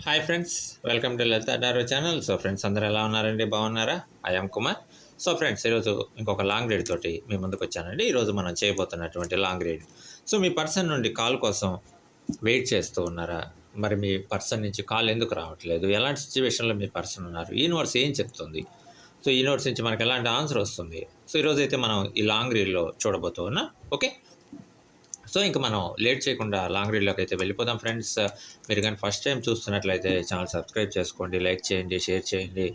Hi friends, welcome to Lalitha డారో channel. So friends అందరూ ఎలా ఉన్నారండి? బాగున్నారా? ఐఎమ్ కుమార్. సో ఫ్రెండ్స్ ఈరోజు ఇంకొక లాంగ్ రీడ్ తోటి మీ ముందుకు వచ్చానండి. ఈరోజు మనం చేయబోతున్నటువంటి లాంగ్ రీడ్. సో మీ పర్సన్ నుండి కాల్ కోసం వెయిట్ చేస్తూ ఉన్నారా? మరి మీ పర్సన్ నుంచి కాల్ ఎందుకు రావట్లేదు? ఎలాంటి సిచ్యువేషన్లో మీ పర్సన్ ఉన్నారు? యూనివర్స్ ఏం చెప్తుంది? సో యూనివర్స్ నుంచి మనకు ఎలాంటి ఆన్సర్ వస్తుంది? సో ఈరోజు అయితే మనం ఈ లాంగ్ రీడ్లో చూడబోతూ ఉన్నాం. ఓకే, సో ఇంక మనం లేట్ చేయకుండా లాంగ్ రీడ్లోకి అయితే వెళ్ళిపోదాం ఫ్రెండ్స్. మీరు కానీ ఫస్ట్ టైం చూస్తున్నట్లయితే ఛానల్ సబ్స్క్రైబ్ చేసుకోండి, లైక్ చేయండి, షేర్ చేయండి,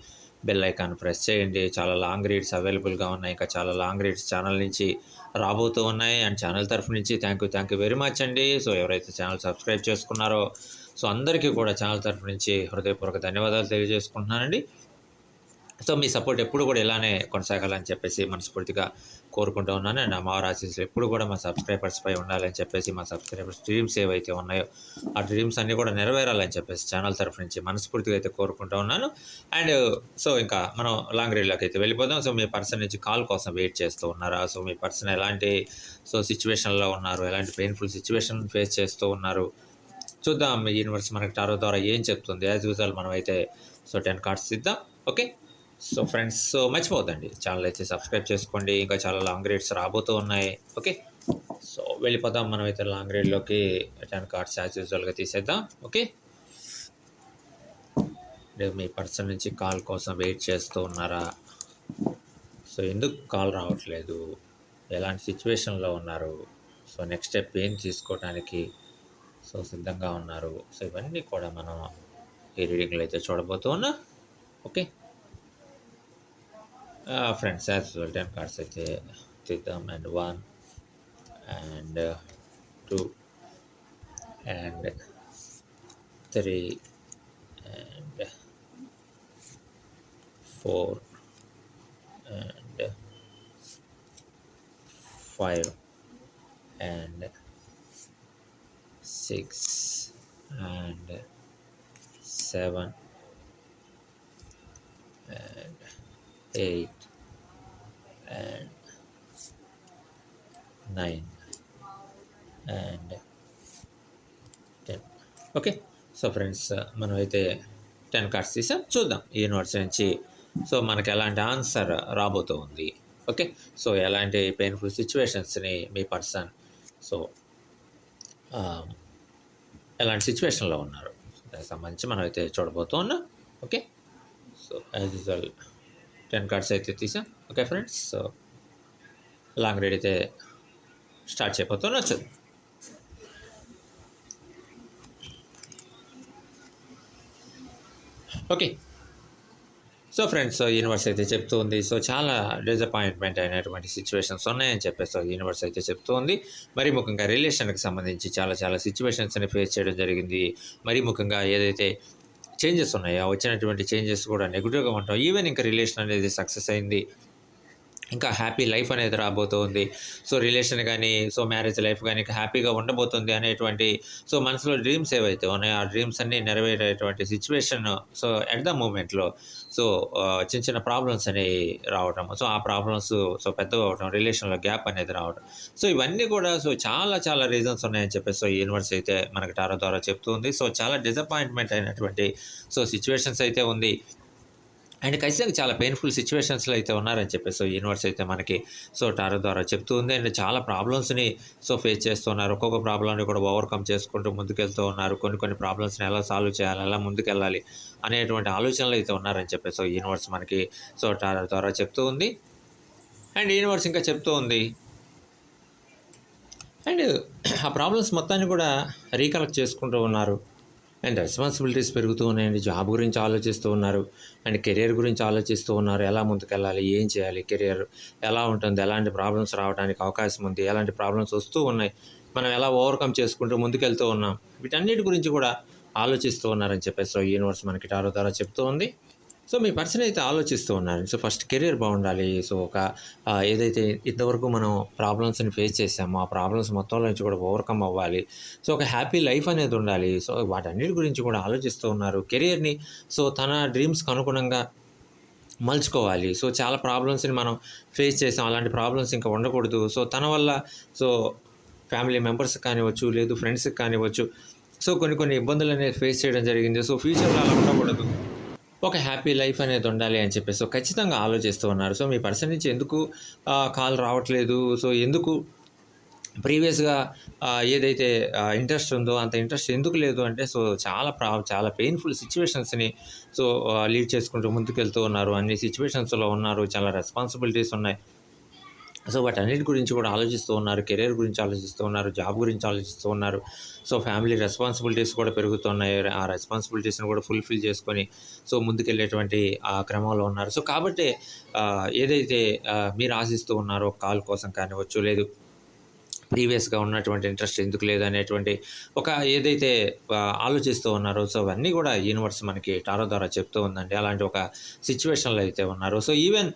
బెల్ ఐకాన్ ప్రెస్ చేయండి. చాలా లాంగ్ రీడ్స్ అవైలబుల్గా ఉన్నాయి. ఇంకా చాలా లాంగ్ రీడ్స్ ఛానల్ నుంచి రాబోతూ ఉన్నాయి. అండ్ ఛానల్ తరఫు నుంచి థ్యాంక్ యూ వెరీ మచ్ అండి. సో ఎవరైతే ఛానల్ సబ్స్క్రైబ్ చేసుకున్నారో సో అందరికీ కూడా ఛానల్ తరఫు నుంచి హృదయపూర్వక ధన్యవాదాలు తెలియజేసుకుంటున్నానండి. సో మీ సపోర్ట్ ఎప్పుడు కూడా ఇలానే కొనసాగాలని చెప్పేసి మనస్ఫూర్తిగా కోరుకుంటూ ఉన్నాను. అండ్ అమ్మవారి ఆశీస్సులు ఎప్పుడు కూడా మా సబ్స్క్రైబర్స్పై ఉండాలని చెప్పేసి, మా సబ్స్క్రైబర్స్ డ్రీమ్స్ ఏవైతే ఉన్నాయో ఆ డ్రీమ్స్ అన్నీ కూడా నెరవేరాలని చెప్పేసి ఛానల్ తరఫు నుంచి మనస్ఫూర్తిగా అయితే కోరుకుంటూ ఉన్నాను. అండ్ సో ఇంకా మనం లాంగ్ రీడ్లోకి అయితే వెళ్ళిపోదాం. సో మీ పర్సన్ నుంచి కాల్ కోసం వెయిట్ చేస్తూ ఉన్నారా? సో మీ పర్సన్ ఎలాంటి సిచ్యువేషన్లో ఉన్నారు? ఎలాంటి పెయిన్ఫుల్ సిచ్యువేషన్ ఫేస్ చేస్తూ ఉన్నారు? చూద్దాం ఈ యూనివర్స్ మనకి టారో ద్వారా ఏం చెప్తుంది. యాజ్ యూజువల్ మనం అయితే 10 కార్డ్స్ ఇద్దాం. ఓకే, సో ఫ్రెండ్స్ మర్చిపోవద్దండి, ఛానల్ అయితే సబ్స్క్రైబ్ చేసుకోండి. ఇంకా చాలా లాంగ్ రీడ్స్ రాబోతూ ఉన్నాయి. ఓకే, సో వెళ్ళిపోదాం మనమైతే లాంగ్ రీడ్లోకి. 10 కార్డ్స్ యాజ్ యూజువల్గా తీసేద్దాం. ఓకే, మీ పర్సన్ నుంచి కాల్ కోసం వెయిట్ చేస్తూ ఉన్నారా? సో ఎందుకు కాల్ రావట్లేదు? ఎలాంటి సిచ్యువేషన్లో ఉన్నారు? సో నెక్స్ట్ స్టెప్ ఏం తీసుకోవడానికి సిద్ధంగా ఉన్నారు? సో ఇవన్నీ కూడా మనం ఈ రీడింగ్లో అయితే చూడబోతూ ఉన్నాం. Okay friends, as usual 10 cards అయితే తీద్దాం. And 1 and 2 and 3 and 4 and 5 and 6 and 7 and 8 and 9 and 10. Okay, so friends మనం అయితే 10 కార్డ్స్ తీసాం. చూద్దాం ఈ యూనివర్స్ నుంచి సో మనకి ఎలాంటి ఆన్సర్ రాబోతూ ఉంది. ఓకే, సో ఎలాంటి పెయిన్ఫుల్ సిచ్యువేషన్స్ని మీ పర్సన్ ఎలాంటి సిచ్యువేషన్లో ఉన్నారు దానికి సంబంధించి మనం అయితే చూడబోతూ ఉన్నాం. Okay, so as usual 10 cards అయితే తీసాం. Okay friends, so long read అయితే స్టార్ట్ చేయబోతున్నా. చూద్దాం. ఓకే, సో ఫ్రెండ్స్ యూనివర్స్ అయితే చెప్తూ ఉంది. సో చాలా డిసప్పాయింట్మెంట్ అయినటువంటి సిచ్యువేషన్స్ ఉన్నాయని చెప్పేసి యూనివర్స్ అయితే చెప్తూ ఉంది. మరి ముఖ్యంగా రిలేషన్కి సంబంధించి చాలా సిచ్యువేషన్స్ని ఫేస్ చేయడం జరిగింది. మరి ముఖ్యంగా ఏదైతే చేంజెస్ ఉన్నాయో వచ్చినటువంటి చేంజెస్ కూడా నెగిటివ్గా ఉంటాం. ఈవెన్ ఇంకా రిలేషన్ అనేది సక్సెస్ అయింది, ఇంకా హ్యాపీ లైఫ్ అనేది రాబోతుంది. సో రిలేషన్ కానీ మ్యారేజ్ లైఫ్ కానీ హ్యాపీగా ఉండబోతుంది అనేటువంటి మనసులో డ్రీమ్స్ ఏవైతే ఉన్నాయో ఆ డ్రీమ్స్ అన్నీ నెరవేరేటువంటి సిచ్యువేషన్ ఎట్ ద మూమెంట్లో చిన్న ప్రాబ్లమ్స్ అనేవి రావడం, ఆ ప్రాబ్లమ్స్ పెద్దగా అవడం, రిలేషన్లో గ్యాప్ అనేది రావడం. ఇవన్నీ కూడా చాలా రీజన్స్ ఉన్నాయని చెప్పేసి యూనివర్స్ అయితే మనకి టారో ద్వారా చెప్తుంది. చాలా డిసప్పాయింట్మెంట్ అయినటువంటి సిచ్యువేషన్స్ అయితే ఉంది. అండ్ ఖచ్చితంగా చాలా పెయిన్ఫుల్ సిచ్యువేషన్స్లో అయితే ఉన్నారని చెప్పేసి యూనివర్స్ అయితే మనకి టారో ద్వారా చెప్తూ ఉంది. అండ్ చాలా ప్రాబ్లమ్స్ని ఫేస్ చేస్తున్నారు. ఒక్కొక్క ప్రాబ్లమ్ని కూడా ఓవర్కమ్ చేసుకుంటూ ముందుకెళ్తూ ఉన్నారు. కొన్ని ప్రాబ్లమ్స్ని ఎలా సాల్వ్ చేయాలి, ఎలా ముందుకెళ్ళాలి అనేటువంటి ఆలోచనలు అయితే ఉన్నారని చెప్పేసి యూనివర్స్ మనకి టారో ద్వారా చెప్తూ ఉంది. అండ్ యూనివర్స్ ఇంకా చెప్తూ ఉంది. అండ్ ఆ ప్రాబ్లమ్స్ మొత్తాన్ని కూడా రీకలెక్ట్ చేసుకుంటూ ఉన్నారు. అండ్ రెస్పాన్సిబిలిటీస్ పెరుగుతూ ఉన్నాయండి. జాబ్ గురించి ఆలోచిస్తూ ఉన్నారు. అండ్ కెరియర్ గురించి ఆలోచిస్తూ ఉన్నారు. ఎలా ముందుకెళ్ళాలి, ఏం చేయాలి, కెరియర్ ఎలా ఉంటుంది, ఎలాంటి ప్రాబ్లమ్స్ రావడానికి అవకాశం ఉంది, ఎలాంటి ప్రాబ్లమ్స్ వస్తూ ఉన్నాయి, మనం ఎలా ఓవర్కమ్ చేసుకుంటూ ముందుకెళ్తూ ఉన్నాం, వీటన్నిటి గురించి కూడా ఆలోచిస్తూ ఉన్నారని చెప్పేసి యూనివర్స్ మనకి టారో ద్వారా చెప్తూ ఉంది. మీ పర్సన్ అయితే ఆలోచిస్తూ ఉన్నారు. ఫస్ట్ కెరీర్ బాగుండాలి. ఏదైతే ఇంతవరకు మనం ప్రాబ్లమ్స్ని ఫేస్ చేసామో ఆ ప్రాబ్లమ్స్ మొత్తంలో నుంచి కూడా ఓవర్కమ్ అవ్వాలి. ఒక హ్యాపీ లైఫ్ అనేది ఉండాలి. వాటన్నిటి గురించి కూడా ఆలోచిస్తూ ఉన్నారు. కెరియర్ని తన డ్రీమ్స్కి అనుగుణంగా మలుచుకోవాలి. చాలా ప్రాబ్లమ్స్ని మనం ఫేస్ చేసాం, అలాంటి ప్రాబ్లమ్స్ ఇంకా ఉండకూడదు. తన వల్ల ఫ్యామిలీ మెంబర్స్కి కానివ్వచ్చు, లేదు ఫ్రెండ్స్కి కానివ్వచ్చు, సో కొన్ని కొన్ని ఇబ్బందులు అనేది ఫేస్ చేయడం జరిగింది. సో ఫ్యూచర్‌లో అలా ఉండకూడదు. ఒక హ్యాపీ లైఫ్ అనేది ఉండాలి అని చెప్పేసి సో ఖచ్చితంగా ఆలోచిస్తూ ఉన్నారు. సో మీ పర్సన్ నుంచి ఎందుకు కాల్ రావట్లేదు? సో ఎందుకు ప్రీవియస్‌గా ఏదైతే ఇంట్రెస్ట్ ఉందో అంత ఇంట్రెస్ట్ ఎందుకు లేదు అంటే సో చాలా పెయిన్‌ఫుల్ సిట్యుయేషన్స్‌ని సో లీడ్ చేసుకుంటూ ముందుకెళ్తూ ఉన్నారు. అన్ని సిట్యుయేషన్స్‌లో ఉన్నారు. చాలా రెస్పాన్సిబిలిటీస్ ఉన్నాయి. సో వాటన్నిటి గురించి కూడా ఆలోచిస్తూ ఉన్నారు. కెరియర్ గురించి ఆలోచిస్తూ ఉన్నారు. జాబ్ గురించి ఆలోచిస్తూ ఉన్నారు. సో ఫ్యామిలీ రెస్పాన్సిబిలిటీస్ కూడా పెరుగుతున్నాయి. ఆ రెస్పాన్సిబిలిటీస్‌ని కూడా ఫుల్‌ఫిల్ చేసుకొని సో ముందుకెళ్ళేటువంటి ఆ క్రమంలో ఉన్నారు. సో కాబట్టి ఏదైతే మీరు ఆశిస్తూ ఉన్నారో కాల్ కోసం కానివ్వచ్చు, లేదు ప్రీవియస్‌గా ఉన్నటువంటి ఇంట్రెస్ట్ ఎందుకు లేదనేటువంటి ఒక ఏదైతే ఆలోచిస్తూ ఉన్నారో సో అవన్నీ కూడా యూనివర్స్ మనకి టారో ద్వారా చెప్తూ ఉందండి. అలాంటి ఒక సిట్యుయేషన్‌లో అయితే ఉన్నారు. సో ఈవెన్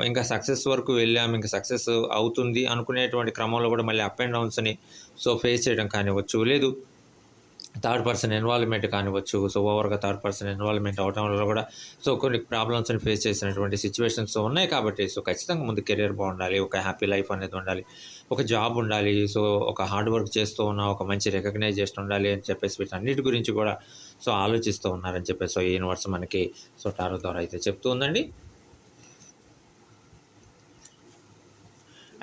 ఇంకా సక్సెస్ వరకు వెళ్ళాం, ఇంకా సక్సెస్ అవుతుంది అనుకునేటువంటి క్రమంలో కూడా మళ్ళీ అప్ అండ్ డౌన్స్‌ని సో ఫేస్ చేయడం కానివ్వచ్చు, లేదు థర్డ్ పర్సన్ ఇన్వాల్వ్‌మెంట్ కానివ్వచ్చు. సో ఓవర్‌గా థర్డ్ పర్సన్ ఇన్వాల్వ్‌మెంట్ అవ్వటం వల్ల కూడా సో కొన్ని ప్రాబ్లమ్స్‌ని ఫేస్ చేసినటువంటి సిట్యుయేషన్స్ ఉన్నాయి కాబట్టి సో ఖచ్చితంగా ముందు కెరియర్ బాగుండాలి. ఒక హ్యాపీ లైఫ్ అనేది ఉండాలి. ఒక జాబ్ ఉండాలి. సో ఒక హార్డ్ వర్క్ చేస్తూ ఉన్న ఒక మంచి రికగ్నైజేషన్ ఉండాలి అని చెప్పేసి వీటన్నిటి గురించి కూడా సో ఆలోచిస్తూ ఉన్నారని చెప్పేసి సో ఈ యూనివర్స్ మనకి సో టారో ద్వారా అయితే చెప్తూ ఉందండి.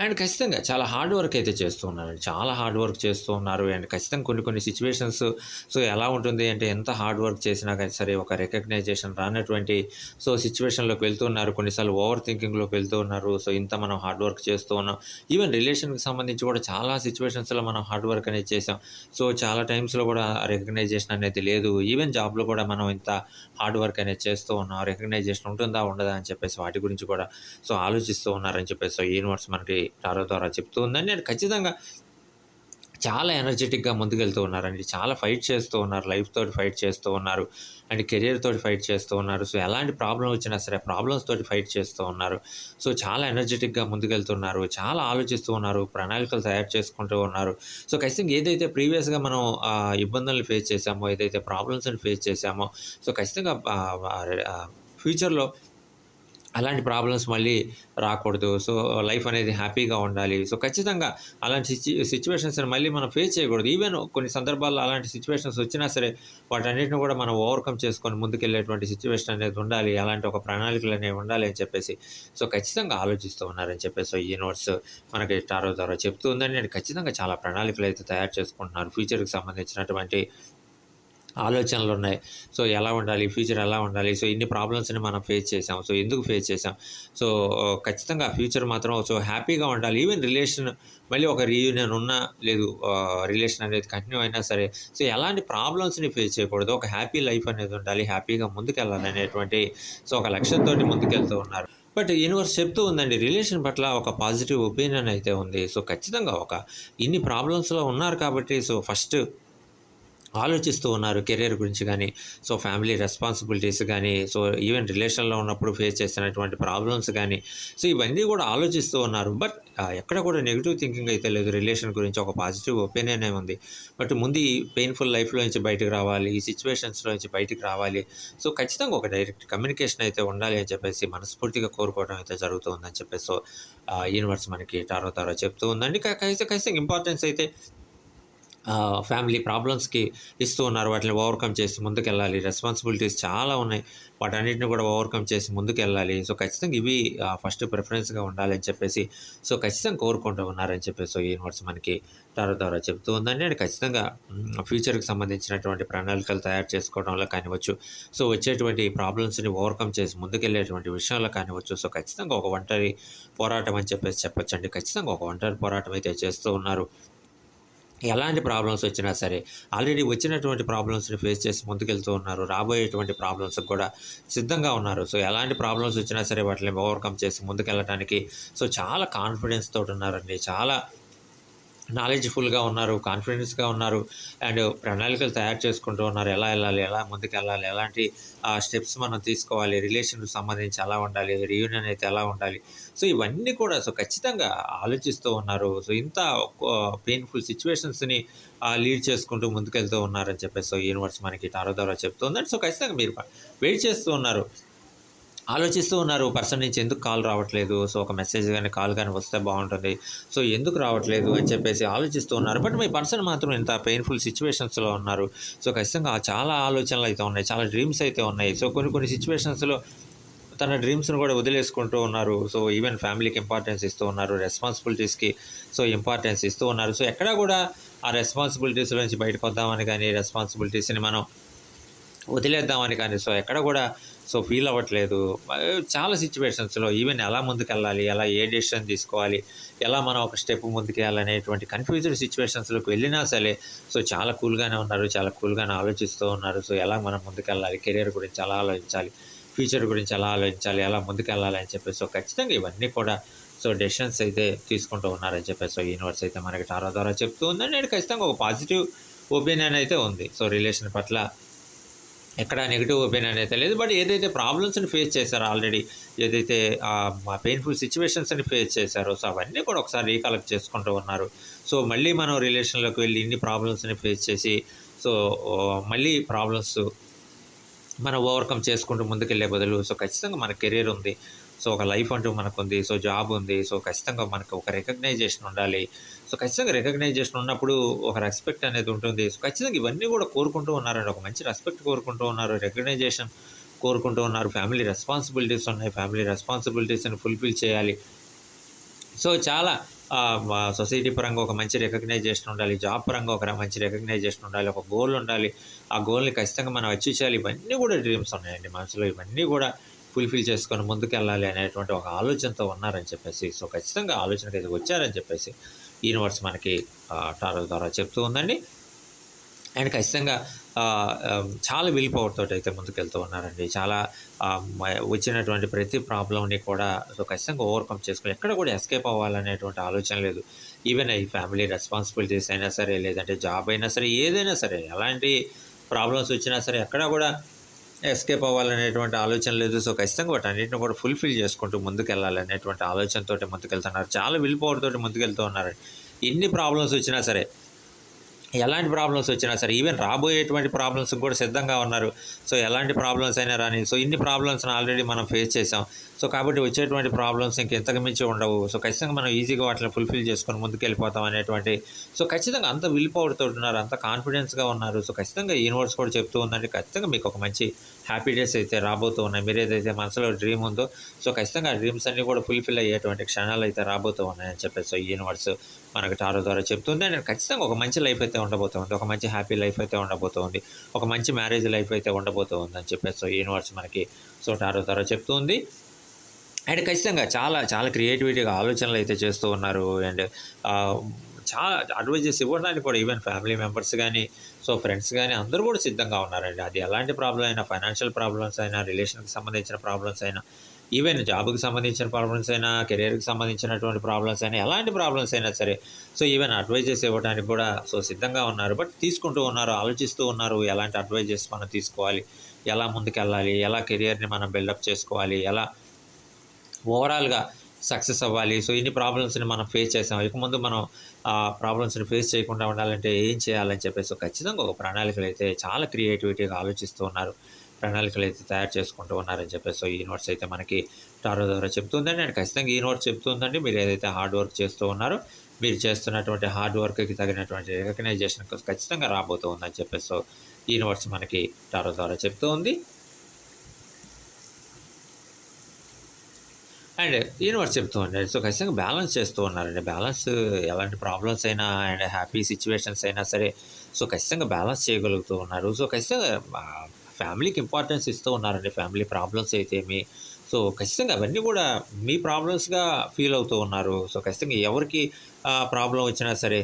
అండ్ ఖచ్చితంగా చాలా హార్డ్ వర్క్ అయితే చేస్తూ ఉన్నారండి. చాలా హార్డ్ వర్క్ చేస్తూ ఉన్నారు. అండ్ ఖచ్చితంగా కొన్ని కొన్ని సిట్యుయేషన్స్ సో ఎలా ఉంటుంది అంటే ఎంత హార్డ్ వర్క్ చేసినా కానీ సరే ఒక రికగ్నైజేషన్ రానటువంటి సో సిట్యుయేషన్‌లోకి వెళ్తూ ఉన్నారు. కొన్నిసార్లు ఓవర్ థింకింగ్‌లోకి వెళ్తూ ఉన్నారు. సో ఇంత మనం హార్డ్ వర్క్ చేస్తూ ఉన్నాం. ఈవెన్ రిలేషన్‌కి సంబంధించి కూడా చాలా సిట్యుయేషన్స్‌లో మనం హార్డ్ వర్క్ అనేది చేసాం. సో చాలా టైమ్స్‌లో కూడా రికగ్నైజేషన్ అనేది లేదు. ఈవెన్ జాబ్‌లో కూడా మనం ఇంత హార్డ్ వర్క్ అనేది చేస్తూ ఉన్నాం. రికగ్నైజేషన్ ఉంటుందా? ఉండదా? అని చెప్పేసి వాటి గురించి కూడా సో ఆలోచిస్తూ ఉన్నారని చెప్పేసి సో యూనివర్స్ మనకి టారో ద్వారా చెప్తూ ఉందండి. అండ్ ఖచ్చితంగా చాలా ఎనర్జెటిక్‌గా ముందుకెళ్తూ ఉన్నారండి. చాలా ఫైట్ చేస్తూ ఉన్నారు. లైఫ్ తోటి ఫైట్ చేస్తూ ఉన్నారు. అండ్ కెరియర్ తోటి ఫైట్ చేస్తూ ఉన్నారు. సో ఎలాంటి ప్రాబ్లమ్ వచ్చినా సరే ప్రాబ్లమ్స్ తోటి ఫైట్ చేస్తూ ఉన్నారు. సో చాలా ఎనర్జెటిక్‌గా ముందుకెళ్తున్నారు. చాలా ఆలోచిస్తూ ఉన్నారు. ప్రణాళికలు తయారు చేసుకుంటూ ఉన్నారు. సో ఖచ్చితంగా ఏదైతే ప్రీవియస్‌గా మనం ఇబ్బందులను ఫేస్ చేశామో, ఏదైతే ప్రాబ్లమ్స్‌ని ఫేస్ చేశామో సో ఖచ్చితంగా ఫ్యూచర్‌లో అలాంటి ప్రాబ్లమ్స్ మళ్ళీ రాకూడదు. సో లైఫ్ అనేది హ్యాపీగా ఉండాలి. సో ఖచ్చితంగా అలాంటి సిట్యుయేషన్స్‌ని మళ్ళీ మనం ఫేస్ చేయకూడదు. ఈవెన్ కొన్ని సందర్భాల్లో అలాంటి సిట్యుయేషన్స్ వచ్చినా సరే వాటన్నిటిని కూడా మనం ఓవర్‌కమ్ చేసుకొని ముందుకెళ్ళేటువంటి సిట్యుయేషన్ అనేది ఉండాలి. అలాంటి ఒక ప్రణాళికలనేవి ఉండాలి అని చెప్పేసి సో ఖచ్చితంగా ఆలోచిస్తూ ఉన్నారని చెప్పేసి ఈ యూనివర్స్ మనకి టారో ద్వారా చెప్తూ ఉందండి. అండ్ ఖచ్చితంగా చాలా ప్రణాళికలైతే తయారు చేసుకుంటున్నారు. ఫ్యూచర్‌కి సంబంధించినటువంటి ఆలోచనలున్నాయి. సో ఎలా ఉండాలి? ఫ్యూచర్ ఎలా ఉండాలి? సో ఇన్ని ప్రాబ్లమ్స్‌ని మనం ఫేస్ చేసాం. సో ఎందుకు ఫేస్ చేసాం? సో ఖచ్చితంగా ఫ్యూచర్ మాత్రం సో హ్యాపీగా ఉండాలి. ఈవెన్ రిలేషన్ మళ్ళీ ఒక రీయూనియన్ ఉన్నా లేదు రిలేషన్ అనేది కంటిన్యూ అయినా సరే సో ఎలాంటి ప్రాబ్లమ్స్‌ని ఫేస్ చేయకూడదు. ఒక హ్యాపీ లైఫ్ అనేది ఉండాలి. హ్యాపీగా ముందుకెళ్ళాలి అనేటువంటి సో ఒక లక్ష్యంతోటి ముందుకెళ్తూ ఉన్నారు. బట్ యూనివర్స్ చెప్తూ ఉందండి రిలేషన్ పట్ల ఒక పాజిటివ్ ఒపీనియన్ అయితే ఉంది. సో ఖచ్చితంగా ఒక ఇన్ని ప్రాబ్లమ్స్‌లో ఉన్నారు కాబట్టి సో ఫస్ట్ ఆలోచిస్తూ ఉన్నారు కెరియర్ గురించి గానీ, సో ఫ్యామిలీ రెస్పాన్సిబిలిటీస్ గానీ, సో ఈవెన్ రిలేషన్‌లో ఉన్నప్పుడు ఫేస్ చేస్తున్నటువంటి ప్రాబ్లమ్స్ గానీ, సో ఇవన్నీ గూడా ఆలోచిస్తూ ఉన్నారు. బట్ ఎక్కడ కూడా నెగెటివ్ థింకింగ్ అయితే లేదు. రిలేషన్ గురించి ఒక పాజిటివ్ ఒపీనియనే ఉంది. బట్ ముందు ఈ పెయిన్‌ఫుల్ లైఫ్‌లో నుంచి బయటకు రావాలి. ఈ సిట్యుయేషన్స్‌లో నుంచి బయటికి రావాలి. సో ఖచ్చితంగా ఒక డైరెక్ట్ కమ్యూనికేషన్ అయితే ఉండాలి అని చెప్పేసి మనస్ఫూర్తిగా కోరుకోవడం అయితే జరుగుతూ ఉందని చెప్పేసి సో యూనివర్స్ మనకి టారో తారో చెప్తూ ఉందండి. ఖచ్చితంగా ఇంపార్టెన్స్ అయితే ఫ్యామిలీ ప్రాబ్లమ్స్‌కి ఇస్తూ ఉన్నారు. వాటిని ఓవర్‌కమ్ చేసి ముందుకెళ్ళాలి. రెస్పాన్సిబిలిటీస్ చాలా ఉన్నాయి. వాటన్నిటిని కూడా ఓవర్‌కమ్ చేసి ముందుకెళ్ళాలి. సో ఖచ్చితంగా ఇవి ఫస్ట్ ప్రిఫరెన్స్‌గా ఉండాలని చెప్పేసి సో ఖచ్చితంగా కోరుకుంటూ ఉన్నారని చెప్పేసి సో యూనివర్స్ మనకి టారో ద్వారా చెప్తూ ఉందండి. అండ్ ఖచ్చితంగా ఫ్యూచర్‌కి సంబంధించినటువంటి ప్రణాళికలు తయారు చేసుకోవడంలో కానివ్వచ్చు, సో వచ్చేటువంటి ప్రాబ్లమ్స్‌ని ఓవర్‌కమ్ చేసి ముందుకెళ్ళేటువంటి విషయంలో కానివ్వచ్చు, సో ఖచ్చితంగా ఒక ఒంటరి పోరాటం అని చెప్పేసి చెప్పొచ్చండి. ఖచ్చితంగా ఒక ఒంటరి పోరాటం అయితే చేస్తూ ఉన్నారు. ఎలాంటి ప్రాబ్లమ్స్ వచ్చినా సరే, ఆల్రెడీ వచ్చినటువంటి ప్రాబ్లమ్స్‌ని ఫేస్ చేసి ముందుకెళ్తూ ఉన్నారు. రాబోయేటువంటి ప్రాబ్లమ్స్‌కి కూడా సిద్ధంగా ఉన్నారు. సో, ఎలాంటి ప్రాబ్లమ్స్ వచ్చినా సరే వాటిని ఓవర్‌కమ్ చేసి ముందుకెళ్ళటానికి సో, చాలా కాన్ఫిడెన్స్ తోటున్నారండి. చాలా నాలెడ్జ్‌ఫుల్‌గా ఉన్నారు. కాన్ఫిడెన్స్‌గా ఉన్నారు. అండ్ ప్రణాళికలు తయారు చేసుకుంటూ ఉన్నారు. ఎలా ఎళ్ళాలి? ఎలా ముందుకెళ్ళాలి? ఎలాంటి స్టెప్స్ మనం తీసుకోవాలి? రిలేషన్‌కి సంబంధించి ఎలా ఉండాలి? రీయూనియన్ అయితే ఎలా ఉండాలి? సో, ఇవన్నీ కూడా సో, ఖచ్చితంగా ఆలోచిస్తూ ఉన్నారు. సో, ఇంత పెయిన్‌ఫుల్ సిట్యుయేషన్స్‌ని లీడ్ చేసుకుంటూ ముందుకెళ్తూ ఉన్నారని చెప్పేసి సో, యూనివర్స్ మనకి టారో ద్వారా చెప్తుంది. సో, ఖచ్చితంగా మీరు వెయిట్ చేస్తూ ఉన్నారు. ఆలోచిస్తూ ఉన్నారు పర్సన్ నుంచి ఎందుకు కాల్ రావట్లేదు. సో, ఒక మెసేజ్ గాని, కాల్ గాని వస్తే బావుంటుంది. సో, ఎందుకు రావట్లేదు అని చెప్పేసి ఆలోచిస్తూ ఉన్నారు. బట్ మీ పర్సన్ మాత్రం ఇంత పెయిన్‌ఫుల్ సిట్యుయేషన్స్‌లో ఉన్నారు. సో, ఖచ్చితంగా చాలా ఆలోచనలయితే ఉన్నాయి. చాలా డ్రీమ్స్ అయితే ఉన్నాయి. సో, కొన్ని కొన్ని సిట్యుయేషన్స్‌లో తన డ్రీమ్స్‌ని కూడా వదిలేసుకుంటూ ఉన్నారు. సో, ఈవెన్ ఫ్యామిలీకి ఇంపార్టెన్స్ ఇస్తూ ఉన్నారు. రెస్పాన్సిబిలిటీస్‌కి ఇంపార్టెన్స్ ఇస్తూ ఉన్నారు. సో, ఎక్కడా కూడా ఆ రెస్పాన్సిబిలిటీస్‌లో నుంచి బయటకొద్దామని గాని, రెస్పాన్సిబిలిటీస్‌ని మనం వదిలేద్దామని కానీ ఎక్కడ కూడా ఫీల్ అవ్వట్లేదు. చాలా సిట్యుయేషన్స్‌లో ఈవెన్ ఎలా ముందుకెళ్ళాలి? ఎలా ఏ డెసిషన్ తీసుకోవాలి? ఎలా మనం ఒక స్టెప్ ముందుకేయాలనేటువంటి కన్‌ఫ్యూజ్డ్ సిట్యుయేషన్స్‌లోకి వెళ్ళినా సరే చాలా కూల్‌గానే ఉన్నారు. చాలా కూల్‌గానే ఆలోచిస్తూ ఉన్నారు. ఎలా మనం ముందుకెళ్ళాలి? కెరియర్ గురించి ఎలా ఆలోచించాలి? ఫ్యూచర్ గురించి ఎలా ఆలోచించాలి? ఎలా ముందుకెళ్ళాలి? అని చెప్పేసి ఖచ్చితంగా ఇవన్నీ కూడా డెసిషన్స్ అయితే తీసుకుంటూ ఉన్నారని చెప్పేసి యూనివర్స్ అయితే మనకి టారో ద్వారా చెప్తూ ఉందండి. అండ్ ఖచ్చితంగా ఒక పాజిటివ్ ఒపీనియన్ అయితే ఉంది. రిలేషన్ పట్ల ఎక్కడ నెగెటివ్ ఒపీనియన్ అయితే లేదు. బట్ ఏదైతే ప్రాబ్లమ్స్‌ని ఫేస్ చేశారో ఆల్రెడీ, ఏదైతే పెయిన్‌ఫుల్ సిట్యుయేషన్స్‌ని ఫేస్ చేశారో అవన్నీ కూడా ఒకసారి రీకలెక్ట్ చేసుకుంటూ ఉన్నారు. మళ్ళీ మనం రిలేషన్‌లోకి వెళ్ళి ఇన్ని ప్రాబ్లమ్స్‌ని ఫేస్ చేసి మళ్ళీ ప్రాబ్లమ్స్ మనం ఓవర్‌కమ్ చేసుకుంటూ ముందుకెళ్ళే బదులు ఖచ్చితంగా మన కెరీర్ ఉంది. ఒక లైఫ్ అంటూ మనకుంది. జాబ్ ఉంది. ఖచ్చితంగా మనకు ఒక రికగ్నైజేషన్ ఉండాలి. ఖచ్చితంగా రికగ్నైజేషన్ ఉన్నప్పుడు ఒక రెస్పెక్ట్ అనేది ఉంటుంది. ఖచ్చితంగా ఇవన్నీ కూడా కోరుకుంటూ ఉన్నారండి. ఒక మంచి రెస్పెక్ట్ కోరుకుంటూ ఉన్నారు. రికగ్నైజేషన్ కోరుకుంటూ ఉన్నారు. ఫ్యామిలీ రెస్పాన్సిబిలిటీస్ ఉన్నాయి. ఫ్యామిలీ రెస్పాన్సిబిలిటీస్‌ని ఫుల్‌ఫిల్ చేయాలి. చాలా మా సొసైటీ పరంగా ఒక మంచి రికగ్నైజేషన్ ఉండాలి. జాబ్ పరంగా ఒక మంచి రికగ్నైజేషన్ ఉండాలి. ఒక గోల్ ఉండాలి. ఆ గోల్‌ని ఖచ్చితంగా మనం అచీవ్ చేయాలి. ఇవన్నీ కూడా డ్రీమ్స్ ఉన్నాయండి మనసులో. ఇవన్నీ కూడా ఫుల్‌ఫిల్ చేసుకొని ముందుకెళ్ళాలి అనేటువంటి ఒక ఆలోచనతో ఉన్నారని చెప్పేసి ఖచ్చితంగా ఆలోచనకైతే వచ్చారని చెప్పేసి యూనివర్స్ మనకి టారో ద్వారా చెప్తూ ఉందండి. అండ్ ఖచ్చితంగా చాలా విల్ పవర్ తోటైతే ముందుకెళ్తూ ఉన్నారండి. చాలా వచ్చినటువంటి ప్రతి ప్రాబ్లమ్‌ని కూడా ఖచ్చితంగా ఓవర్‌కమ్ చేసుకొని ఎక్కడ కూడా ఎస్కేప్ అవ్వాలనేటువంటి ఆలోచన లేదు. ఈవెన్ ఈ ఫ్యామిలీ రెస్పాన్సిబిలిటీస్ అయినా సరే, లేదంటే జాబ్ అయినా సరే, ఏదైనా సరే, ఎలాంటి ప్రాబ్లమ్స్ వచ్చినా సరే ఎక్కడా కూడా ఎస్కేప్ అవ్వాలనేటువంటి ఆలోచన లేదు. ఖచ్చితంగా వాటన్నిటిని కూడా ఫుల్‌ఫిల్ చేసుకుంటూ ముందుకెళ్ళాలనేటువంటి ఆలోచనతోటి ముందుకెళ్తున్నారు. చాలా విల్ పవర్ తోటి ముందుకెళ్తూ ఉన్నారండి. ఎన్ని ప్రాబ్లమ్స్ వచ్చినా సరే, ఎలాంటి ప్రాబ్లమ్స్ వచ్చినా సరే, ఈవెన్ రాబోయేటువంటి ప్రాబ్లమ్స్‌కి కూడా సిద్ధంగా ఉన్నారు. ఎలాంటి ప్రాబ్లమ్స్ అయినా రాని. ఇన్ని ప్రాబ్లమ్స్‌ని ఆల్రెడీ మనం ఫేస్ చేసాం. కాబట్టి వచ్చేటువంటి ప్రాబ్లమ్స్ ఇంతకు మించి ఉండవు. ఖచ్చితంగా మనం ఈజీగా వాటిని ఫుల్‌ఫిల్ చేసుకొని ముందుకెళ్ళిపోతాం అనేటువంటి ఖచ్చితంగా అంత విల్ పవర్ తోటి ఉన్నారు. అంత కాన్ఫిడెన్స్‌గా ఉన్నారు. ఖచ్చితంగా యూనివర్స్ కూడా చెప్తూ ఉందండి. ఖచ్చితంగా మీకు ఒక మంచి హ్యాపీ డేస్ అయితే రాబోతూ ఉన్నాయి. మీరేదైతే మనసులో డ్రీమ్ ఉందో ఖచ్చితంగా ఆ డ్రీమ్స్ అన్నీ కూడా ఫుల్‌ఫిల్ అయ్యేటువంటి క్షణాలు అయితే రాబోతూ ఉన్నాయని చెప్పేసి యూనివర్స్ మనకు టారో ద్వారా చెప్తుంది. అండ్ ఖచ్చితంగా ఒక మంచి లైఫ్ అయితే ఉండబోతుంది. ఒక మంచి హ్యాపీ లైఫ్ అయితే ఉండబోతుంది. ఒక మంచి మ్యారేజ్ లైఫ్ అయితే ఉండబోతుంది అని చెప్పేసి యూనివర్స్ మనకి టారో ద్వారా చెప్తూ ఉంది. అండ్ ఖచ్చితంగా చాలా చాలా క్రియేటివిటీగా ఆలోచనలు అయితే చేస్తూ ఉన్నారు. అండ్ చాలా అడ్వైజెస్ ఇవ్వడానికి కూడా ఈవెన్ ఫ్యామిలీ మెంబర్స్ కానీ, ఫ్రెండ్స్ కానీ అందరూ కూడా సిద్ధంగా ఉన్నారండి. అది ఎలాంటి ప్రాబ్లమ్ అయినా, ఫైనాన్షియల్ ప్రాబ్లమ్స్ అయినా, రిలేషన్‌కి సంబంధించిన ప్రాబ్లమ్స్ అయినా, ఈవెన్ జాబ్‌కి సంబంధించిన ప్రాబ్లమ్స్ అయినా, కెరియర్‌కి సంబంధించినటువంటి ప్రాబ్లమ్స్ అయినా, ఎలాంటి ప్రాబ్లమ్స్ అయినా సరే, ఈవెన్ అడ్వైజెస్ ఇవ్వడానికి కూడా సిద్ధంగా ఉన్నారు. బట్ తీసుకుంటూ ఉన్నారు, ఆలోచిస్తూ ఉన్నారు. ఎలాంటి అడ్వైజెస్ మనం తీసుకోవాలి, ఎలా ముందుకెళ్ళాలి, ఎలా కెరియర్‌ని మనం బిల్డప్ చేసుకోవాలి, ఎలా ఓవరాల్‌గా సక్సెస్ అవ్వాలి. ఇన్ని ప్రాబ్లమ్స్‌ని మనం ఫేస్ చేసాం. ఇక ముందు మనం ప్రాబ్లమ్స్‌ని ఫేస్ చేయకుండా ఉండాలంటే ఏం చేయాలని చెప్పేసి ఖచ్చితంగా ఒక ప్రణాళికలైతే చాలా క్రియేటివిటీగా ఆలోచిస్తూ ఉన్నారు. ప్రణాళికలైతే తయారు చేసుకుంటూ ఉన్నారని చెప్పేసి యూనివర్స్ అయితే మనకి టారో ద్వారా చెప్తుందండి. అండ్ ఖచ్చితంగా యూనివర్స్ చెప్తుందండి. మీరు ఏదైతే హార్డ్ వర్క్ చేస్తూ ఉన్నారో, మీరు చేస్తున్నటువంటి హార్డ్ వర్క్‌కి తగినటువంటి రికగ్నైజేషన్ ఖచ్చితంగా రాబోతూ ఉందని చెప్పేసి యూనివర్స్ మనకి టారో ద్వారా చెప్తూ ఉంది. అండ్ యూనివర్స్ చెప్తూ ఉండండి. ఖచ్చితంగా బ్యాలెన్స్ చేస్తూ ఉన్నారండి. బ్యాలెన్స్ ఎలాంటి ప్రాబ్లమ్స్ అయినా అండ్ హ్యాపీ సిట్యుయేషన్స్ అయినా సరే ఖచ్చితంగా బ్యాలెన్స్ చేయగలుగుతూ ఉన్నారు. ఖచ్చితంగా ఫ్యామిలీకి ఇంపార్టెన్స్ ఇస్తూ ఉన్నారండి. ఫ్యామిలీ ప్రాబ్లమ్స్ అయితే ఖచ్చితంగా అవన్నీ కూడా మీ ప్రాబ్లమ్స్‌గా ఫీల్ అవుతూ ఉన్నారు. ఖచ్చితంగా ఎవరికి ప్రాబ్లమ్ వచ్చినా సరే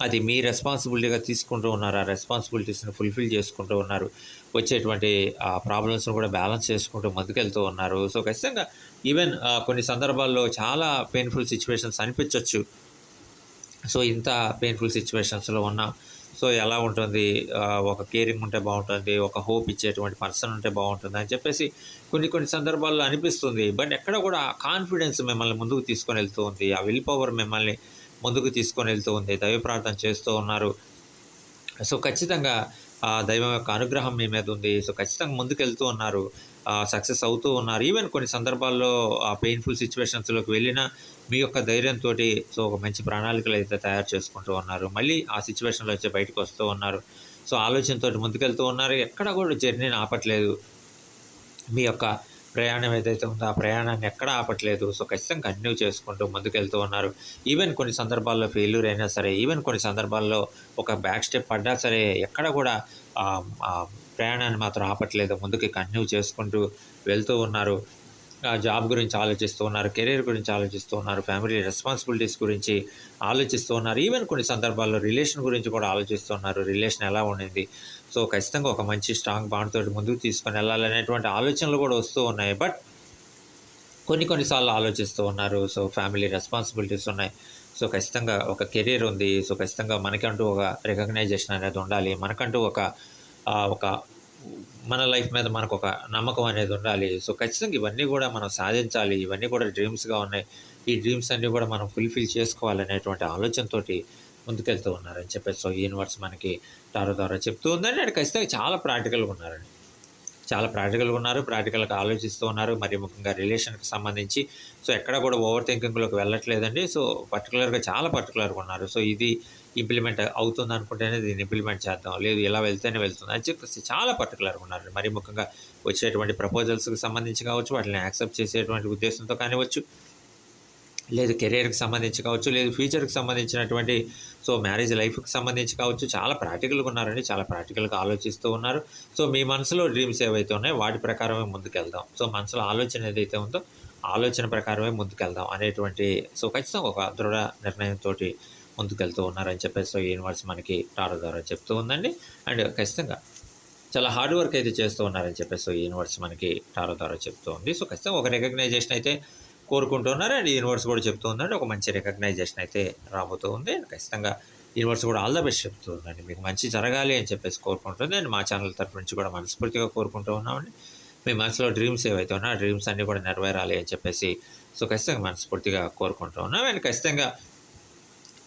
అది మీ రెస్పాన్సిబిలిటీగా తీసుకుంటూ ఉన్నారు. ఆ రెస్పాన్సిబిలిటీస్‌ని ఫుల్‌ఫిల్ చేసుకుంటూ ఉన్నారు. వచ్చేటువంటి ప్రాబ్లమ్స్‌ని కూడా బ్యాలెన్స్ చేసుకుంటూ ముందుకెళ్తూ ఉన్నారు. ఖచ్చితంగా ఈవెన్ కొన్ని సందర్భాల్లో చాలా పెయిన్‌ఫుల్ సిట్యుయేషన్స్ అనిపించొచ్చు. ఇంత పెయిన్‌ఫుల్ సిట్యుయేషన్స్‌లో ఉన్నాం. ఎలా ఉంటుంది, ఒక కేరింగ్ ఉంటే బావుంటుంది. ఒక హోప్ ఇచ్చేటువంటి పర్సన్ ఉంటే బావుంటుంది అని చెప్పేసి కొన్ని కొన్ని సందర్భాల్లో అనిపిస్తుంది. బట్ ఎక్కడ కూడా కాన్ఫిడెన్స్ మిమ్మల్ని ముందుకు తీసుకొని వెళ్తూ ఉంది. ఆ విల్ పవర్ మిమ్మల్ని ముందుకు తీసుకొని వెళ్తూ ఉంది. దైవ ప్రార్థన చేస్తూ ఉన్నారు. ఖచ్చితంగా దైవం యొక్క అనుగ్రహం మీ మీద ఉంది. సో ఖచ్చితంగా ముందుకెళ్తూ ఉన్నారు. సక్సెస్ అవుతూ ఉన్నారు. ఈవెన్ కొన్ని సందర్భాల్లో పెయిన్‌ఫుల్ సిట్యుయేషన్స్‌లోకి వెళ్ళినా మీ యొక్క ధైర్యంతోటి సో ఒక మంచి ప్రణాళికలైతే తయారు చేసుకుంటూ ఉన్నారు. మళ్ళీ ఆ సిట్యుయేషన్‌లో నుంచి బయటకొస్తూ ఉన్నారు. సో ఆలోచనతోటి ముందుకెళ్తూ ఉన్నారు. ఎక్కడ కూడా జర్నీని ఆపట్లేదు. మీ యొక్క ప్రయాణం ఏదైతే ఉందో ఆ ప్రయాణాన్ని ఎక్కడ ఆపట్లేదు. సో ఖచ్చితంగా కంటిన్యూ చేసుకుంటూ ముందుకెళ్తూ ఉన్నారు. ఈవెన్ కొన్ని సందర్భాల్లో ఫెయిల్యూర్ అయినా సరే, ఈవెన్ కొన్ని సందర్భాల్లో ఒక బ్యాక్ స్టెప్ పడ్డా సరే, ఎక్కడ కూడా ప్రయాణాన్ని మాత్రం ఆపట్లేదు. ముందుకి కంటిన్యూ చేసుకుంటూ వెళ్తూ ఉన్నారు. జాబ్ గురించి ఆలోచిస్తూ ఉన్నారు. కెరీర్ గురించి ఆలోచిస్తూ ఉన్నారు. ఫ్యామిలీ రెస్పాన్సిబిలిటీస్ గురించి ఆలోచిస్తూ ఉన్నారు. ఈవెన్ కొన్ని సందర్భాల్లో రిలేషన్ గురించి కూడా ఆలోచిస్తూ ఉన్నారు. రిలేషన్ ఎలా ఉండింది? సో ఖచ్చితంగా ఒక మంచి స్ట్రాంగ్ బాండ్ తోటి ముందుకు తీసుకొని వెళ్ళాలనేటువంటి ఆలోచనలు కూడా వస్తూ ఉన్నాయి. బట్ కొన్ని సార్లు ఆలోచిస్తూ ఉన్నారు. సో ఫ్యామిలీ రెస్పాన్సిబిలిటీస్ ఉన్నాయి. సో ఖచ్చితంగా ఒక కెరీర్ ఉంది. సో ఖచ్చితంగా మనకంటూ ఒక రికగ్నైజేషన్ అనేది ఉండాలి. మనకంటూ ఒక మన లైఫ్ మీద మనకొక నమ్మకం అనేది ఉండాలి. సో ఖచ్చితంగా ఇవన్నీ కూడా మనం సాధించాలి. ఇవన్నీ కూడా డ్రీమ్స్‌గా ఉన్నాయి. ఈ డ్రీమ్స్ అన్నీ కూడా మనం ఫుల్‌ఫిల్ చేసుకోవాలనేటువంటి ఆలోచనతోటి ముందుకెళ్తూ ఉన్నారని చెప్పేసి సో యూనివర్స్ మనకి టారో ద్వారా చెప్తూ ఉందండి. అండ్ ఖచ్చితంగా చాలా ప్రాక్టికల్‌గా ఉన్నారండి. చాలా ప్రాక్టికల్‌గా ఉన్నారు. ప్రాక్టికల్‌గా ఆలోచిస్తూ ఉన్నారు. మరి ముఖ్యంగా రిలేషన్‌కి సంబంధించి సో ఎక్కడ కూడా ఓవర్ థింకింగ్‌లోకి వెళ్ళట్లేదండి. సో పర్టిక్యులర్‌గా చాలా పర్టిక్యులర్‌గా ఉన్నారు. సో ఇది ఇంప్లిమెంట్ అవుతుందనుకుంటేనే దీన్ని ఇంప్లిమెంట్ చేద్దాం. లేదు ఇలా వెళ్తేనే వెళ్తుంది అని చెప్పేసి చాలా పర్టిక్యులర్‌గా ఉన్నారు. మరి ముఖ్యంగా వచ్చేటువంటి ప్రపోజల్స్‌కి సంబంధించి కావచ్చు, వాటిని యాక్సెప్ట్ చేసేటువంటి ఉద్దేశంతో కానివ్వచ్చు, లేదు కెరియర్‌కి సంబంధించి కావచ్చు, లేదు ఫ్యూచర్‌కి సంబంధించినటువంటి సో మ్యారేజ్ లైఫ్‌కి సంబంధించి కావచ్చు, చాలా ప్రాక్టికల్‌గా ఉన్నారండి. చాలా ప్రాక్టికల్‌గా ఆలోచిస్తూ ఉన్నారు. సో మీ మనసులో డ్రీమ్స్ ఏవైతే ఉన్నాయో వాటి ప్రకారమే ముందుకెళ్దాం. సో మనసులో ఆలోచన ఏదైతే ఉందో ఆలోచన ప్రకారమే ముందుకెళ్దాం అనేటువంటి సో ఖచ్చితంగా ఒక దృఢ నిర్ణయంతోటి ముందుకెళ్తూ ఉన్నారని చెప్పేసి సో యూనివర్స్ మనకి టారో ద్వారా చెప్తూ ఉందండి. అండ్ ఖచ్చితంగా చాలా హార్డ్ వర్క్ అయితే చేస్తూ ఉన్నారని చెప్పేసి యూనివర్స్ మనకి టారో ద్వారా చెప్తూ ఉంది. సో ఖచ్చితంగా ఒక రికగ్నైజేషన్ అయితే కోరుకుంటున్నారు. అండ్ యూనివర్స్ కూడా చెప్తూ ఉందండి ఒక మంచి రికగ్నైజేషన్ అయితే రాబోతూ ఉంది. ఖచ్చితంగా యూనివర్స్ కూడా ఆల్ ద బెస్ట్ చెప్తూ ఉందండి. మీకు మంచి జరగాలి అని చెప్పేసి కోరుకుంటుంది. అండ్ మా ఛానల్ తరఫు నుంచి కూడా మనస్ఫూర్తిగా కోరుకుంటూ ఉన్నామండి. మీ మనసులో డ్రీమ్స్ ఏవైతే ఉన్నాయో ఆ డ్రీమ్స్ అన్నీ కూడా నెరవేరాలి అని చెప్పేసి సో ఖచ్చితంగా మనస్ఫూర్తిగా కోరుకుంటూ ఉన్నాం. అండ్ ఖచ్చితంగా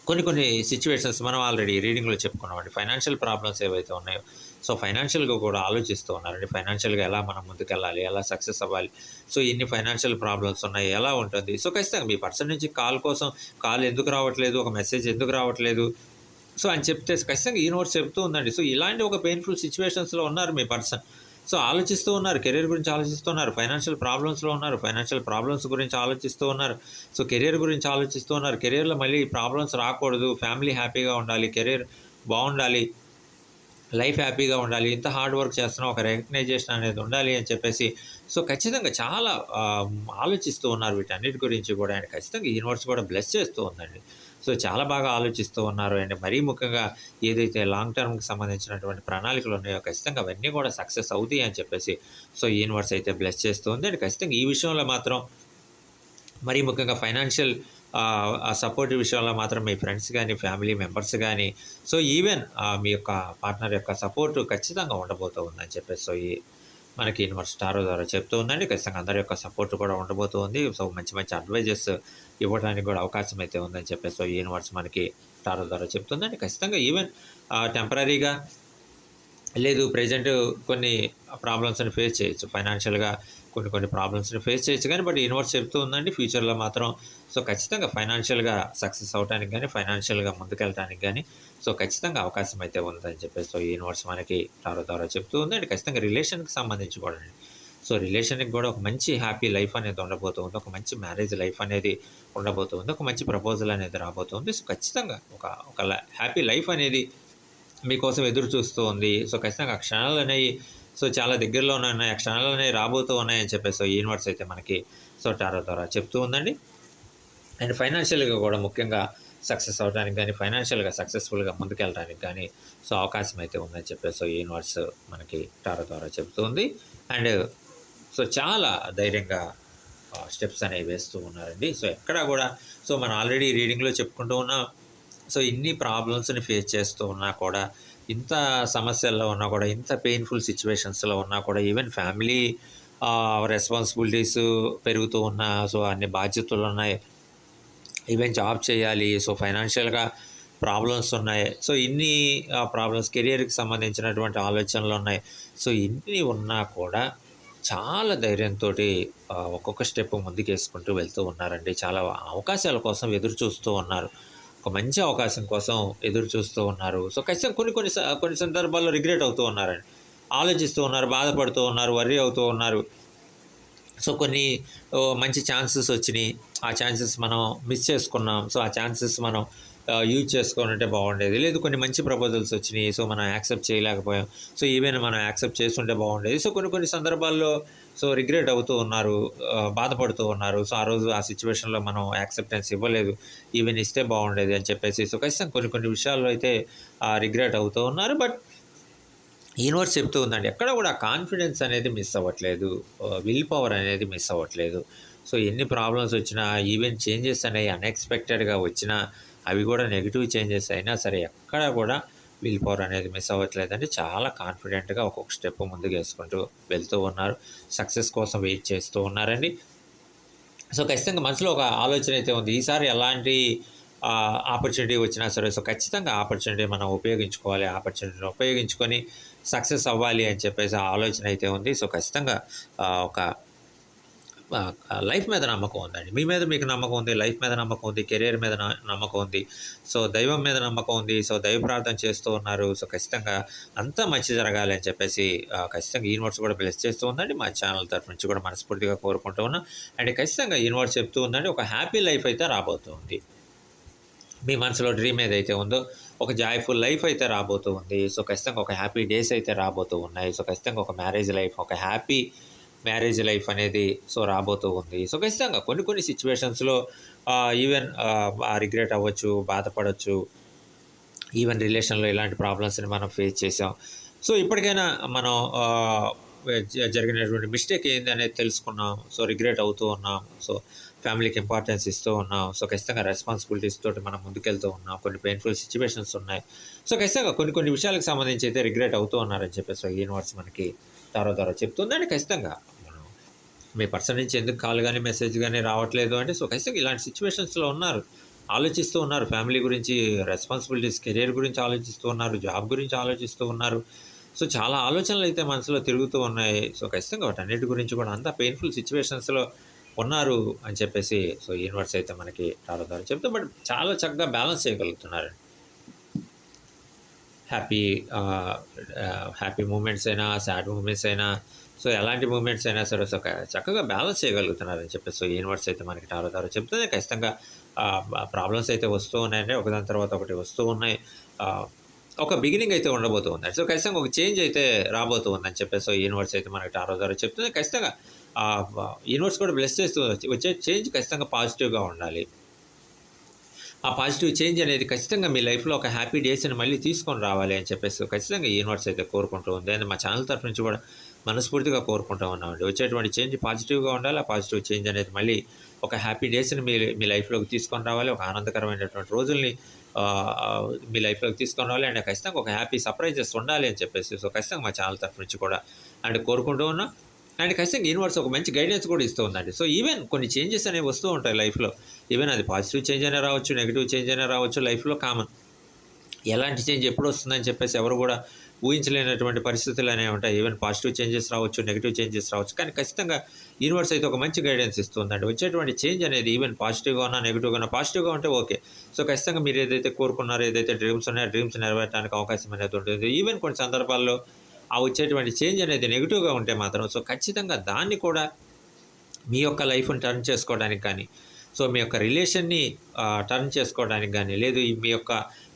కొన్ని సిట్యుయేషన్స్ మనం ఆల్రెడీ రీడింగ్‌లో చెప్పుకున్నామండి. ఫైనాన్షియల్ ప్రాబ్లమ్స్ ఏవైతే ఉన్నాయో, సో ఫైనాన్షియల్‌గా కూడా ఆలోచిస్తూ ఉన్నారండి. ఫైనాన్షియల్‌గా ఎలా మనం ముందుకెళ్ళాలి? ఎలా సక్సెస్ అవ్వాలి? సో ఇన్ని ఫైనాన్షియల్ ప్రాబ్లమ్స్ ఉన్నాయి. ఎలా ఉంటుంది? సో ఖచ్చితంగా మీ పర్సన్ నుంచి కాల్ ఎందుకు రావట్లేదు? ఒక మెసేజ్ ఎందుకు రావట్లేదు? సో అని చెప్తే ఖచ్చితంగా యూనివర్స్ చెప్తూ ఉందండి. సో ఇలాంటి ఒక పెయిన్‌ఫుల్ సిట్యుయేషన్స్‌లో ఉన్నారు మీ పర్సన్. సో ఆలోచిస్తూ ఉన్నారు. కెరీర్ గురించి ఆలోచిస్తూ ఉన్నారు. ఫైనాన్షియల్ ప్రాబ్లమ్స్‌లో ఉన్నారు. ఫైనాన్షియల్ ప్రాబ్లమ్స్ గురించి ఆలోచిస్తూ ఉన్నారు. సో కెరీర్ గురించి ఆలోచిస్తూ ఉన్నారు. కెరీర్‌లో మళ్ళీ ప్రాబ్లమ్స్ రాకూడదు. ఫ్యామిలీ హ్యాపీగా ఉండాలి. కెరీర్ బావుండాలి. లైఫ్ హ్యాపీగా ఉండాలి. ఇంత హార్డ్ వర్క్ చేస్తున్నాం. ఒక రికగ్నైజేషన్ అనేది ఉండాలి అని చెప్పేసి సో ఖచ్చితంగా చాలా ఆలోచిస్తూ ఉన్నారు వీటన్నిటి గురించి కూడా. అండ్ ఖచ్చితంగా యూనివర్స్ కూడా బ్లెస్ చేస్తూ ఉందండి. సో చాలా బాగా ఆలోచిస్తూ ఉన్నారు. అండ్ మరీ ముఖ్యంగా ఏదైతే లాంగ్ టర్మ్‌కి సంబంధించినటువంటి ప్రణాళికలు ఉన్నాయో ఖచ్చితంగా అవన్నీ కూడా సక్సెస్ అవుతాయి అని చెప్పేసి సో యూనివర్స్ అయితే బ్లెస్ చేస్తూ ఉంది. అండ్ ఖచ్చితంగా ఈ విషయంలో మాత్రం మరీ ముఖ్యంగా ఫైనాన్షియల్ ఆ సపోర్ట్ విషయంలో మాత్రం మీ ఫ్రెండ్స్ గానీ, ఫ్యామిలీ మెంబర్స్ గానీ, సో ఈవెన్ మీ యొక్క పార్ట్నర్ యొక్క సపోర్ట్ ఖచ్చితంగా ఉండబోతూ ఉందని చెప్పేసి సో మనకి యూనివర్స్ టారో ద్వారా చెప్తూ ఉందండి. ఖచ్చితంగా అందరి యొక్క సపోర్ట్ కూడా ఉండబోతూ ఉంది. సో మంచి మంచి అడ్వైజెస్ ఇవ్వడానికి కూడా అవకాశం అయితే ఉందని చెప్పేసి సో యూనివర్స్ మనకి టారో ద్వారా చెప్తుందండి. ఖచ్చితంగా ఈవెన్ టెంపరరీగా లేదు ప్రెజెంట్ కొన్ని ప్రాబ్లమ్స్‌ని ఫేస్ చేయొచ్చు. ఫైనాన్షియల్‌గా కొన్ని ప్రాబ్లమ్స్‌ని ఫేస్ చేయొచ్చు గానీ, బట్ యూనివర్స్ చెప్తూ ఉందండి ఫ్యూచర్‌లో మాత్రం సో ఖచ్చితంగా ఫైనాన్షియల్‌గా సక్సెస్ అవ్వటానికి గానీ, ఫైనాన్షియల్‌గా ముందుకెళ్ళటానికి గానీ, సో ఖచ్చితంగా అవకాశం అయితే ఉందని చెప్పేసి సో యూనివర్స్ మనకి టారో ద్వారా చెప్తూ ఉంది. అండ్ ఖచ్చితంగా రిలేషన్‌కి సంబంధించి కూడా అండి. సో రిలేషన్‌కి కూడా ఒక మంచి హ్యాపీ లైఫ్ అనేది ఉండబోతూ ఉంది. ఒక మంచి మ్యారేజ్ లైఫ్ అనేది ఉండబోతూ ఉంది. ఒక మంచి ప్రపోజల్ అనేది రాబోతుంది. సో ఖచ్చితంగా ఒక హ్యాపీ లైఫ్ అనేది మీకోసం ఎదురు చూస్తూ ఉంది. సో ఖచ్చితంగా ఆ క్షణాలనేయి సో చాలా దగ్గరలోనే ఉన్నాయి. ఆ క్షణాలనేవి రాబోతూ ఉన్నాయని చెప్పేసి సో యూనివర్స్ అయితే మనకి సో టారో ద్వారా చెప్తూ ఉందండి. అండ్ ఫైనాన్షియల్‌గా కూడా ముఖ్యంగా సక్సెస్ అవ్వడానికి గానీ, ఫైనాన్షియల్‌గా సక్సెస్‌ఫుల్‌గా ముందుకెళ్ళడానికి గానీ, సో అవకాశం అయితే ఉందని చెప్పేసి సో యూనివర్స్ మనకి టారో ద్వారా చెప్తూ ఉంది. అండ్ సో చాలా ధైర్యంగా స్టెప్స్ అనేవి వేస్తూ ఉన్నారండి. సో ఎక్కడా గూడా సో మనం ఆల్రెడీ రీడింగ్‌లో చెప్పుకుంటూ ఉన్నాం. సో ఇన్ని ప్రాబ్లమ్స్‌ని ఫేస్ చేస్తూ ఉన్నా కూడా, ఇంత సమస్యల్లో ఉన్నా కూడా, ఇంత పెయిన్‌ఫుల్ సిట్యుయేషన్స్‌లో ఉన్నా కూడా, ఈవెన్ ఫ్యామిలీ రెస్పాన్సిబిలిటీస్ పెరుగుతూ ఉన్నా, సో అన్ని బాధ్యతలున్నాయి. ఈవెన్ జాబ్ చేయాలి. సో ఫైనాన్షియల్‌గా ప్రాబ్లమ్స్ ఉన్నాయి. సో, ఇన్ని ప్రాబ్లమ్స్ కెరియర్‌కి సంబంధించినటువంటి ఆలోచనలు ఉన్నాయి. సో, ఇన్ని ఉన్నా కూడా చాలా ధైర్యంతోటి ఒక్కొక్క స్టెప్ ముందుకేసుకుంటూ వెళ్తూ ఉన్నారండి. చాలా అవకాశాల కోసం ఎదురు చూస్తూ ఉన్నారు. ఒక మంచి అవకాశం కోసం ఎదురు చూస్తూ ఉన్నారు. సో, ఖచ్చితంగా కొన్ని సందర్భాల్లో రిగ్రెట్ అవుతూ ఉన్నారండి. ఆలోచిస్తూ ఉన్నారు, బాధపడుతూ ఉన్నారు, వర్రీ అవుతూ ఉన్నారు. సో, కొన్ని మంచి ఛాన్సెస్ వచ్చినియి. ఆ ఛాన్సెస్ మనం మిస్ చేసుకున్నాం. సో, ఆ ఛాన్సెస్ మనం యూజ్ చేసుకొనుంటే బాగుండేది. లేదు కొన్ని మంచి ప్రపోజల్స్ వచ్చినియి. సో, మనం యాక్సెప్ట్ చేయలేకపోయాం. సో, ఈవెన్ మనం యాక్సెప్ట్ చేసుంటే బాగుండేది. సో, కొన్ని సందర్భాల్లో సో, రిగ్రెట్ అవుతూ ఉన్నారు. బాధపడుతూ ఉన్నారు. సో, ఆ రోజు ఆ సిట్యుయేషన్‌లో మనం యాక్సెప్టెన్స్ ఇవ్వలేదు. ఈవెన్ ఇస్తే బాగుండేది అని చెప్పేసి. సో, ఖచ్చితంగా కొన్ని విషయాల్లో అయితే రిగ్రెట్ అవుతూ ఉన్నారు. బట్ యూనివర్స్ చెప్తూ ఉందండి. ఎక్కడ కూడా కాన్ఫిడెన్స్ అనేది మిస్ అవ్వట్లేదు. విల్ పవర్ అనేది మిస్ అవ్వట్లేదు. సో, ఎన్ని ప్రాబ్లమ్స్ వచ్చినా, ఈవెన్ చేంజెస్ అనేవి అన్‌ఎక్స్‌పెక్టెడ్‌గా వచ్చినా, అవి కూడా నెగెటివ్ చేంజెస్ అయినా సరే, ఎక్కడ కూడా విల్ పవర్ అనేది మిస్ అవ్వట్లేదండి. చాలా కాన్ఫిడెంట్‌గా ఒక్కొక్క స్టెప్ ముందుకేసుకుంటూ వెళ్తూ ఉన్నారు. సక్సెస్ కోసం వెయిట్ చేస్తూ ఉన్నారండి. సో, ఖచ్చితంగా మనసులో ఒక ఆలోచన అయితే ఉంది. ఈసారి ఎలాంటి ఆపర్చునిటీ వచ్చినా సరే, సో, ఖచ్చితంగా ఆపర్చునిటీ మనం ఉపయోగించుకోవాలి. ఆపర్చునిటీని ఉపయోగించుకొని సక్సెస్ అవ్వాలి అని చెప్పేసి ఆ ఆలోచన అయితే ఉంది. సో, ఖచ్చితంగా ఒక లైఫ్ మీద నమ్మకం ఉందండి. మీ మీద మీకు నమ్మకం ఉంది. లైఫ్ మీద నమ్మకం ఉంది. కెరియర్ మీద నమ్మకం ఉంది. సో, దైవం మీద నమ్మకం ఉంది. సో, దైవ ప్రార్థన చేస్తూ ఉన్నారు. సో, ఖచ్చితంగా అంతా మంచి జరగాలి అని చెప్పేసి ఖచ్చితంగా యూనివర్స్ కూడా బ్లెస్ చేస్తూ ఉందండి. మా ఛానల్ తరఫు నుంచి కూడా మనస్ఫూర్తిగా కోరుకుంటూ ఉన్నాం. అండ్ ఖచ్చితంగా యూనివర్స్ చెప్తూ ఉందండి, ఒక హ్యాపీ లైఫ్ అయితే రాబోతుంది. మీ మనసులో డ్రీమ్ ఏదైతే ఉందో, ఒక జాయ్‌ఫుల్ లైఫ్ అయితే రాబోతూ ఉంది. సో, ఖచ్చితంగా ఒక హ్యాపీ డేస్ అయితే రాబోతూ ఉన్నాయి. సో, ఖచ్చితంగా ఒక మ్యారేజ్ లైఫ్, ఒక హ్యాపీ మ్యారేజ్ లైఫ్ అనేది సో, రాబోతూ ఉంది. సో, ఖచ్చితంగా కొన్ని సిట్యుయేషన్స్‌లో ఈవెన్ రిగ్రెట్ అవ్వచ్చు, బాధపడొచ్చు. ఈవెన్ రిలేషన్‌లో ఇలాంటి ప్రాబ్లమ్స్‌ని మనం ఫేస్ చేసాం. సో, ఇప్పటికైనా మనం జరిగినటువంటి మిస్టేక్ ఏందనేది తెలుసుకున్నాం. సో, రిగ్రెట్ అవుతూ ఉన్నాం. సో, ఫ్యామిలీకి ఇంపార్టెన్స్ ఇస్తూ ఉన్నాం. సో, ఖచ్చితంగా రెస్పాన్సిబిలిటీస్ తోటి మనం ముందుకెళ్తూ ఉన్నాం. కొన్ని పెయిన్‌ఫుల్ సిట్యుయేషన్స్ ఉన్నాయి. సో, ఖచ్చితంగా కొన్ని విషయాలకు సంబంధించి అయితే రిగ్రెట్ అవుతూ ఉన్నారని చెప్పేసి యూనివర్స్ మనకి టారో ద్వారా చెప్తుందండి. ఖచ్చితంగా మనం మీ పర్సన్ నుంచి ఎందుకు కాల్ గాని, మెసేజ్ గాని రావట్లేదు అంటే, సో, ఖచ్చితంగా ఇలాంటి సిట్యుయేషన్స్‌లో ఉన్నారు. ఆలోచిస్తూ ఉన్నారు. ఫ్యామిలీ గురించి, రెస్పాన్సిబిలిటీస్, కెరియర్ గురించి ఆలోచిస్తూ ఉన్నారు. జాబ్ గురించి ఆలోచిస్తూ ఉన్నారు. సో, చాలా ఆలోచనలైతే మనసులో తిరుగుతూ ఉన్నాయి. సో, ఖచ్చితంగా వాటన్నిటి గురించి కూడా అంతా పెయిన్‌ఫుల్ సిట్యుయేషన్స్‌లో ఉన్నారు అని చెప్పేసి సో, యూనివర్స్ అయితే మనకి టారో ద్వారా చెప్తే బట్ చాలా చక్కగా బ్యాలెన్స్ చేయగలుగుతున్నారు. హ్యాపీ హ్యాపీ మూమెంట్స్ అయినా, సాడ్ మూమెంట్స్ అయినా, సో, ఎలాంటి మూమెంట్స్ అయినా సరే సో, చక్కగా బ్యాలెన్స్ చేయగలుగుతున్నారని చెప్పేసి సో, యూనివర్స్ అయితే మనకి టారో ద్వారా చెప్తుంది. ఖచ్చితంగా ప్రాబ్లమ్స్ అయితే వస్తూ ఉన్నాయండి. ఒకదాని తర్వాత ఒకటి వస్తూ ఉన్నాయి. ఒక బిగినింగ్ అయితే ఉండబోతూ ఉంది. సో, ఖచ్చితంగా ఒక చేంజ్ అయితే రాబోతూ ఉందని చెప్పేసి సో, యూనివర్స్ అయితే మనకి టారో ద్వారా చెప్తుంది. ఖచ్చితంగా యూనివర్స్ కూడా బ్లెస్ చేస్తూ వచ్చే చేంజ్ ఖచ్చితంగా పాజిటివ్‌గా ఉండాలి. ఆ పాజిటివ్ చేంజ్ అనేది ఖచ్చితంగా మీ లైఫ్‌లో ఒక హ్యాపీ డేస్‌ని మళ్ళీ తీసుకొని రావాలి అని చెప్పేసి ఖచ్చితంగా యూనివర్స్ అయితే కోరుకుంటూ ఉంది. అండ్ మా ఛానల్ తరఫు నుంచి కూడా మనస్ఫూర్తిగా కోరుకుంటూ ఉన్నామండి. వచ్చేటువంటి చేంజ్ పాజిటివ్‌గా ఉండాలి. ఆ పాజిటివ్ చేంజ్ అనేది మళ్ళీ ఒక హ్యాపీ డేస్‌ని మీ లైఫ్‌లోకి తీసుకొని రావాలి. ఒక ఆనందకరమైనటువంటి రోజుల్ని మీ లైఫ్‌లోకి తీసుకొని రావాలి. అండ్ ఖచ్చితంగా ఒక హ్యాపీ సర్ప్రైజెస్ ఉండాలి అని చెప్పేసి సో, ఖచ్చితంగా మా ఛానల్ తరఫు నుంచి కూడా అండ్ కోరుకుంటూ ఉన్నాం. అండ్ ఖచ్చితంగా యూనివర్స్ ఒక మంచి గైడెన్స్ కూడా ఇస్తూ ఉందండి. సో, ఈవెన్ కొన్ని చేంజెస్ అనేవి వస్తూ ఉంటాయి లైఫ్‌లో. ఈవెన్ అది పాజిటివ్ చేంజ్ అయినా రావచ్చు, నెగెటివ్ చేంజ్ అయినా రావచ్చు. లైఫ్‌లో కామన్. ఎలాంటి చేంజ్ ఎప్పుడు వస్తుందని చెప్పేసి ఎవరు కూడా ఊహించలేనటువంటి పరిస్థితులు అనేవి ఉంటాయి. ఈవెన్ పాజిటివ్ చేంజెస్ రావచ్చు, నెగెటివ్ చేంజెస్ రావచ్చు. కానీ ఖచ్చితంగా యూనివర్స్ అయితే ఒక మంచి గైడెన్స్ ఇస్తుందండి. వచ్చేటువంటి చేంజ్ అనేది ఈవెన్ పాజిటివ్‌గా ఉన్నా, నెగెటివ్‌గా ఉన్నా, పాజిటివ్‌గా ఉంటే ఓకే. సో, ఖచ్చితంగా మీరు ఏదైతే కోరుకున్నారో, ఏదైతే డ్రీమ్స్ ఉన్నాయో, డ్రీమ్స్ నెరవేరడానికి అవకాశం అనేది ఉంటుంది. ఈవెన్ కొన్ని సందర్భాల్లో ఆ వచ్చేటువంటి చేంజ్ అనేది నెగెటివ్‌గా ఉంటే మాత్రం సో, ఖచ్చితంగా దాన్ని కూడా మీ యొక్క లైఫ్‌ని టర్న్ చేసుకోవడానికి కానీ, సో, మీ యొక్క రిలేషన్‌ని టర్న్ చేసుకోవడానికి గానీ, లేదు మీ యొక్క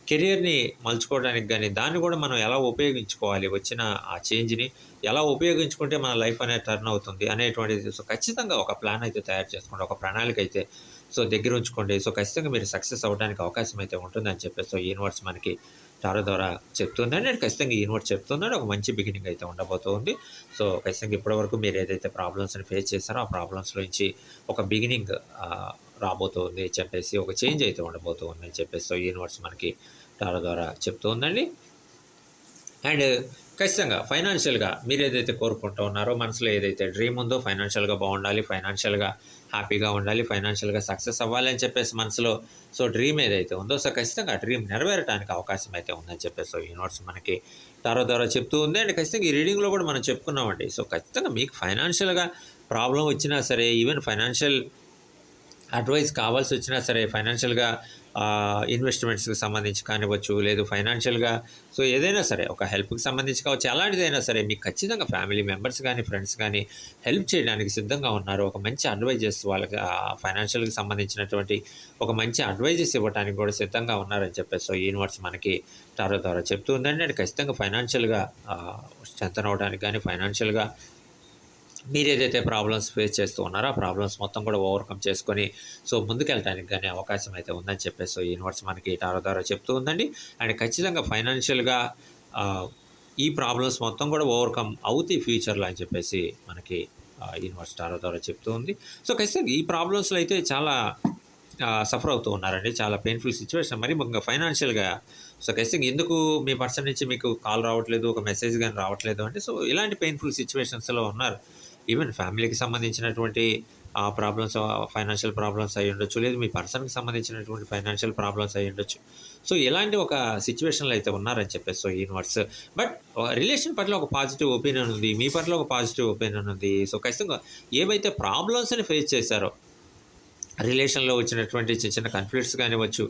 కెరియర్‌ని మలుచుకోవడానికి గానీ, దాన్ని కూడా మనం ఎలా ఉపయోగించుకోవాలి, వచ్చిన ఆ చేంజ్‌ని ఎలా ఉపయోగించుకుంటే మన లైఫ్ అనేది టర్న్ అవుతుంది అనేటువంటిది సో, ఖచ్చితంగా ఒక ప్లాన్ అయితే తయారు చేసుకోండి. ఒక ప్రణాళిక అయితే సో, దగ్గర ఉంచుకోండి. సో, ఖచ్చితంగా మీరు సక్సెస్ అవ్వడానికి అవకాశం అయితే ఉంటుందని చెప్పేసి సో, యూనివర్స్ మనకి టారో ద్వారా చెప్తుందండి. అండ్ ఖచ్చితంగా యూనివర్స్ చెప్తుందండి. ఒక మంచి బిగినింగ్ అయితే ఉండబోతుంది. సో, ఖచ్చితంగా ఇప్పటివరకు మీరు ఏదైతే ప్రాబ్లమ్స్‌ని ఫేస్ చేశారో, ఆ ప్రాబ్లమ్స్ నుంచి ఒక బిగినింగ్ రాబోతుంది అని చెప్పేసి, ఒక చేంజ్ అయితే ఉండబోతుంది అని చెప్పేసి సో, యూనివర్స్ మనకి టారో ద్వారా చెప్తూ ఉందండి. అండ్ ఖచ్చితంగా ఫైనాన్షియల్‌గా మీరేదైతే కోరుకుంటూ ఉన్నారో, మనసులో ఏదైతే డ్రీమ్ ఉందో ఫైనాన్షియల్‌గా బాగుండాలి, ఫైనాన్షియల్‌గా హ్యాపీగా ఉండాలి, ఫైనాన్షియల్‌గా సక్సెస్ అవ్వాలి అని చెప్పేసి మనసులో డ్రీమ్ ఏదైతే ఉందో ఖచ్చితంగా ఆ డ్రీమ్ నెరవేరటానికి అవకాశం అయితే ఉందని చెప్పేసి యూనివర్స్ మనకి టారో ద్వారా చెప్తూ ఉంది. అండ్ ఖచ్చితంగా ఈ రీడింగ్‌లో కూడా మనం చెప్పుకున్నామండి. ఖచ్చితంగా మీకు ఫైనాన్షియల్‌గా ప్రాబ్లమ్ వచ్చినా సరే, ఈవెన్ ఫైనాన్షియల్ అడ్వైస్ కావాల్సొచ్చినా సరే, ఫైనాన్షియల్‌గా ఇన్వెస్ట్‌మెంట్స్‌కి సంబంధించి కానివ్వచ్చు, లేదు ఫైనాన్షియల్‌గా ఏదైనా సరే, ఒక హెల్ప్‌కి సంబంధించి కావచ్చు, ఎలాంటిదైనా సరే మీకు ఖచ్చితంగా ఫ్యామిలీ మెంబర్స్ గానీ, ఫ్రెండ్స్ గానీ హెల్ప్ చేయడానికి సిద్ధంగా ఉన్నారు. ఒక మంచి అడ్వైజెస్ వాళ్ళకి ఫైనాన్షియల్‌కి సంబంధించినటువంటి ఒక మంచి అడ్వైజెస్ ఇవ్వటానికి కూడా సిద్ధంగా ఉన్నారని చెప్పేసి యూనివర్స్ మనకి టారో ద్వారా చెప్తూ ఉందండి. అండ్ ఖచ్చితంగా ఫైనాన్షియల్‌గా స్ట్రెంథెన్ అవ్వడానికి గానీ, ఫైనాన్షియల్‌గా మీరేదైతే ప్రాబ్లమ్స్ ఫేస్ చేస్తూ ఉన్నారో, ఆ ప్రాబ్లమ్స్ మొత్తం కూడా ఓవర్‌కమ్ చేసుకొని ముందుకెళ్ళటానికి గానీ అవకాశం అయితే ఉందని చెప్పేసి యూనివర్స్ మనకి టారో ద్వారా చెప్తూ ఉందండి. అండ్ ఖచ్చితంగా ఫైనాన్షియల్‌గా ఆహ్, ఈ ప్రాబ్లమ్స్ మొత్తం కూడా ఓవర్‌కమ్ అవుతాయి ఫ్యూచర్‌లో అని చెప్పేసి మనకి యూనివర్స్ టారో ద్వారా చెప్తూ ఉంది. ఖచ్చితంగా ఈ ప్రాబ్లమ్స్‌లో అయితే చాలా సఫర్ అవుతూ ఉన్నారండి. చాలా పెయిన్‌ఫుల్ సిట్యుయేషన్. మరి ముఖ్యంగా ఫైనాన్షియల్‌గా ఖచ్చితంగా ఎందుకు మీ పర్సన్ నుంచి మీకు కాల్ రావట్లేదు, ఒక మెసేజ్ గాని రావట్లేదు అంటే ఇలాంటి పెయిన్‌ఫుల్ సిట్యుయేషన్స్‌లో ఉన్నారు. ఈవెన్ ఫ్యామిలీకి సంబంధించినటువంటి ప్రాబ్లమ్స్, ఫైనాన్షియల్ ప్రాబ్లమ్స్ అయ్యుండొచ్చు. లేదు మీ పర్సన్‌కి సంబంధించినటువంటి ఫైనాన్షియల్ ప్రాబ్లమ్స్ అయ్యుండొచ్చు. ఇలాంటి ఒక సిట్యుయేషన్‌లో అయితే ఉన్నారని చెప్పేసి యూనివర్స్. బట్ రిలేషన్ పట్ల ఒక పాజిటివ్ ఒపీనియన్ ఉంది. మీ పట్ల ఒక పాజిటివ్ ఒపీనియన్ ఉంది. ఖచ్చితంగా ఏవైతే ప్రాబ్లమ్స్‌ని ఫేస్ చేశారో, రిలేషన్‌లో వచ్చినటువంటి చిన్న చిన్న కాన్‌ఫ్లిక్ట్స్ కానివ్వచ్చు,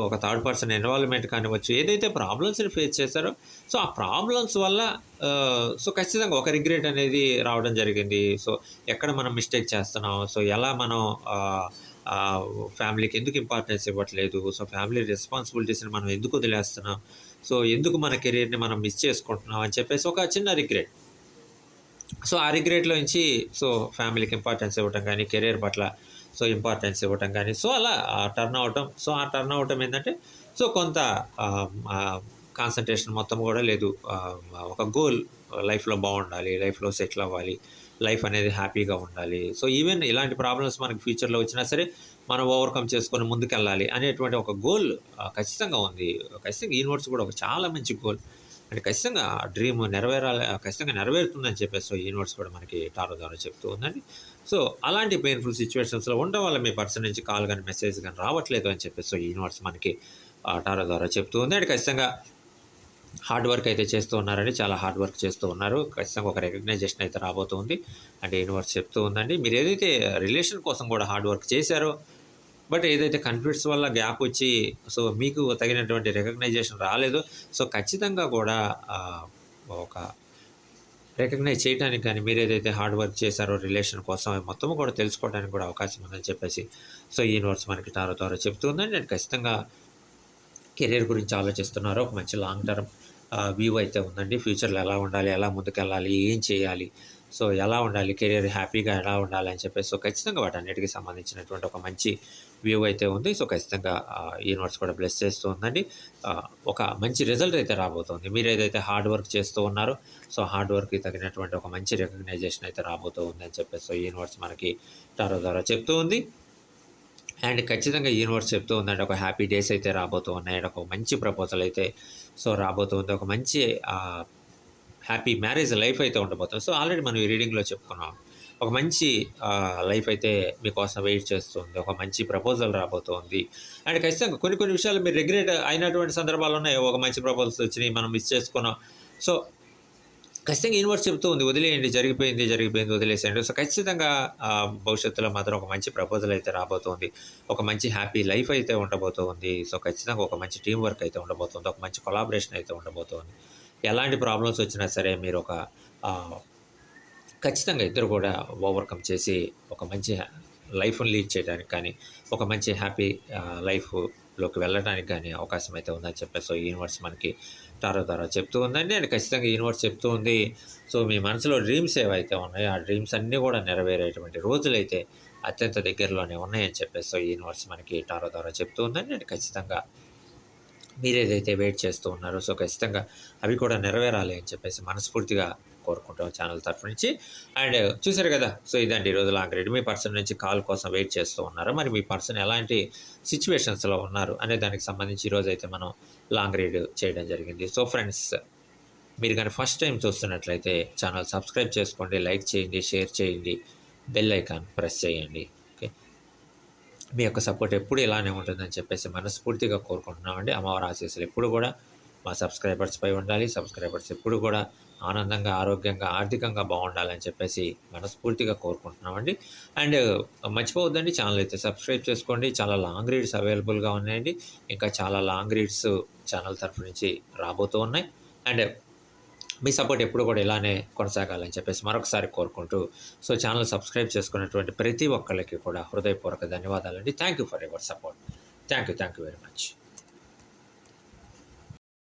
ఒక థర్డ్ పర్సన్ ఇన్వాల్వ్‌మెంట్ కానివ్వచ్చు, ఏదైతే ప్రాబ్లమ్స్‌ని ఫేస్ చేశారో, ఆ ప్రాబ్లమ్స్ వల్ల ఖచ్చితంగా ఒక రిగ్రెట్ అనేది రావడం జరిగింది. ఎక్కడ మనం మిస్టేక్ చేస్తున్నాం, ఎలా మనం ఆహ్, ఆహ్, ఫ్యామిలీకి ఎందుకు ఇంపార్టెన్స్ ఇవ్వట్లేదు, ఫ్యామిలీ రెస్పాన్సిబిలిటీస్‌ని మనం ఎందుకు వదిలేస్తున్నాం, ఎందుకు మన కెరియర్‌ని మనం మిస్ చేసుకుంటున్నాం అని చెప్పేసి ఒక చిన్న రిగ్రెట్. ఆ రిగ్రెట్‌లో నుంచి ఫ్యామిలీకి ఇంపార్టెన్స్ ఇవ్వటం గానీ, కెరియర్ పట్ల ఇంపార్టెన్స్ ఇవ్వటం గానీ, అలా టర్న్ అవ్వటం. ఆ టర్న్ అవ్వటం ఏందంటే, కొంత ఆహ్, ఆహ్, కాన్సంట్రేషన్ మొత్తం గూడా లేదు. ఒక గోల్ లైఫ్‌లో బావుండాలి, లైఫ్‌లో సెటిల్ అవ్వాలి, లైఫ్ అనేది హ్యాపీగా ఉండాలి. ఈవెన్ ఇలాంటి ప్రాబ్లమ్స్ మనకి ఫ్యూచర్‌లో వచ్చినా సరే, మనం ఓవర్‌కమ్ చేసుకొని ముందుకెళ్ళాలి అనేటువంటి ఒక గోల్ ఖచ్చితంగా ఉంది. ఖచ్చితంగా యూనివర్స్ కూడా ఒక చాలా మంచి గోల్. అంటే ఖచ్చితంగా ఆ డ్రీమ్ నెరవేరాలి, ఖచ్చితంగా నెరవేరుతుందని చెప్పేసి యూనివర్స్ కూడా మనకి టారో ద్వారా చెప్తూ ఉందండి. అలాంటి పెయిన్‌ఫుల్ సిట్యుయేషన్స్‌లో ఉండడం వల్ల మీ పర్సన్ నుంచి కాల్ గాని, మెసేజ్ గాని రావట్లేదు అని చెప్పేసి యూనివర్స్ మనకి టారో ద్వారా చెప్తూ ఉంది. అండ్ ఖచ్చితంగా హార్డ్ వర్క్ అయితే చేస్తూ ఉన్నారండి. చాలా హార్డ్ వర్క్ చేస్తూ ఉన్నారు. ఖచ్చితంగా ఒక రికగ్నైజేషన్ అయితే రాబోతుంది. అంటే యూనివర్స్ చెప్తూ ఉందండి. మీరేదైతే రిలేషన్ కోసం కూడా హార్డ్ వర్క్ చేశారో, బట్ ఏదైతే కన్‌ఫ్లిక్ట్స్ వల్ల గ్యాప్ వచ్చి మీకు తగినటువంటి రికగ్నైజేషన్ రాలేదో, ఖచ్చితంగా కూడా ఒక రికగ్నైజ్ చేయటానికి గాని, మీరేదైతే హార్డ్ వర్క్ చేశారో రిలేషన్ కోసం అవి మొత్తం కూడా తెలుసుకోవడానికి కూడా అవకాశం ఉందని చెప్పేసి యూనివర్స్ మనకి టారో ద్వారా చెప్తూ ఉందండి. నేను ఖచ్చితంగా కెరియర్ గురించి ఆలోచిస్తున్నారో, ఒక మంచి లాంగ్ టర్మ్ వ్యూ అయితే ఉందండి. ఫ్యూచర్‌లో ఎలా ఉండాలి, ఎలా ముందుకెళ్ళాలి, ఏం చేయాలి, ఎలా ఉండాలి, కెరియర్ హ్యాపీగా ఎలా ఉండాలి అని చెప్పేసి ఖచ్చితంగా వాటన్నిటికి సంబంధించినటువంటి ఒక మంచి వ్యూ అయితే ఉంది. ఖచ్చితంగా యూనివర్స్ కూడా బ్లెస్ చేస్తూ ఉందండి. ఒక మంచి రిజల్ట్ అయితే రాబోతోంది. మీరేదైతే హార్డ్ వర్క్ చేస్తూ ఉన్నారో, హార్డ్ వర్క్‌కి తగినటువంటి ఒక మంచి రికగ్నైజేషన్ అయితే రాబోతూ ఉందని చెప్పేసి యూనివర్స్ మనకి టారో ద్వారా చెప్తూ ఉంది. అండ్ ఖచ్చితంగా యూనివర్స్ చెప్తూ ఉందండి. ఒక హ్యాపీ డేస్ అయితే రాబోతూ ఉన్నాయి. ఒక మంచి ప్రపోజల్ అయితే రాబోతూ ఉంది. ఒక మంచి హ్యాపీ మ్యారేజ్ లైఫ్ అయితే ఉండబోతుంది. ఆల్రెడీ మనం ఈ రీడింగ్‌లో చెప్పుకున్నాం. ఒక మంచి లైఫ్ అయితే మీకోసం వెయిట్ చేస్తుంది. ఒక మంచి ప్రపోజల్ రాబోతోంది. అండ్ ఖచ్చితంగా కొన్ని కొన్ని విషయాలు మీరు రిగ్రెట్ అయినటువంటి సందర్భాలు ఉన్నాయి. ఒక మంచి ప్రపోజల్స్ వచ్చినాయి, మనం మిస్ చేసుకున్నాం. సో ఖచ్చితంగా యూనివర్స్ చెప్తూ ఉంది. వదిలేయండి, జరిగిపోయింది, జరిగిపోయింది వదిలేసేయండి. ఖచ్చితంగా భవిష్యత్తులో మాత్రం ఒక మంచి ప్రపోజల్ అయితే రాబోతోంది. ఒక మంచి హ్యాపీ లైఫ్ అయితే ఉండబోతోంది. ఖచ్చితంగా ఒక మంచి టీమ్ వర్క్ అయితే ఉండబోతుంది. ఒక మంచి కొలాబరేషన్ అయితే ఉండబోతోంది. ఎలాంటి ప్రాబ్లమ్స్ వచ్చినా సరే మీరు ఆహ్, ఖచ్చితంగా ఇద్దరు కూడా ఓవర్‌కమ్ చేసి ఒక మంచి లైఫ్‌ని లీడ్ చేయడానికి కానీ, ఒక మంచి హ్యాపీ లైఫ్‌లోకి వెళ్ళడానికి గానీ అవకాశం అయితే ఉందని చెప్పేసి యూనివర్స్ మనకి టారో ద్వారా చెప్తూ ఉందండి. అండ్ ఖచ్చితంగా యూనివర్స్ చెప్తూ ఉంది. మీ మనసులో డ్రీమ్స్ ఏవైతే ఉన్నాయో, ఆ డ్రీమ్స్ అన్నీ కూడా నెరవేరేటువంటి రోజులైతే అత్యంత దగ్గరలోనే ఉన్నాయని చెప్పేసి యూనివర్స్ మనకి టారో ద్వారా చెప్తూ ఉందండి. అండ్ ఖచ్చితంగా మీరేదైతే వెయిట్ చేస్తూ ఉన్నారో, ఖచ్చితంగా అవి కూడా నెరవేరాలి అని చెప్పేసి మనస్ఫూర్తిగా కోరుకుంటాం ఛానల్ తరఫు నుంచి. అండ్ చూసారు కదా! ఇదండి ఈరోజు లాంగ్ రీడ్. మీ పర్సన్ నుంచి కాల్ కోసం వెయిట్ చేస్తూ ఉన్నారా? మరి మీ పర్సన్ ఎలాంటి సిట్యుయేషన్స్‌లో ఉన్నారు అనే దానికి సంబంధించి ఈరోజైతే మనం లాంగ్ రీడ్ చేయడం జరిగింది. ఫ్రెండ్స్, మీరు కానీ ఫస్ట్ టైం చూస్తున్నట్లయితే ఛానల్ సబ్స్క్రైబ్ చేసుకోండి, లైక్ చేయండి, షేర్ చేయండి, బెల్ ఐకాన్ ప్రెస్ చేయండి. ఓకే, మీ యొక్క సపోర్ట్ ఎప్పుడు ఇలానే ఉంటుందని చెప్పేసి మనస్ఫూర్తిగా కోరుకుంటున్నామండి. అమ్మవారి ఆశీస్సులు ఎప్పుడు కూడా మా సబ్స్క్రైబర్స్పై ఉండాలి. సబ్స్క్రైబర్స్ ఎప్పుడు కూడా ఆనందంగా, ఆరోగ్యంగా, ఆర్థికంగా బాగుండాలని చెప్పేసి మనస్ఫూర్తిగా కోరుకుంటున్నామండి. అండ్ మర్చిపోవద్దండి, ఛానల్ అయితే సబ్స్క్రైబ్ చేసుకోండి. చాలా లాంగ్ రీడ్స్ అవైలబుల్గా ఉన్నాయండి. ఇంకా చాలా లాంగ్ రీడ్స్ ఛానల్ తరఫు నుంచి రాబోతూ ఉన్నాయి. అండ్ మీ సపోర్ట్ ఎప్పుడు కూడా ఇలానే కొనసాగాలని చెప్పేసి మరొకసారి కోరుకుంటూ, సో ఛానల్ సబ్స్క్రైబ్ చేసుకున్నటువంటి ప్రతి ఒక్కళ్ళకి కూడా హృదయపూర్వక ధన్యవాదాలండి. Thank you for your support. Thank you very much.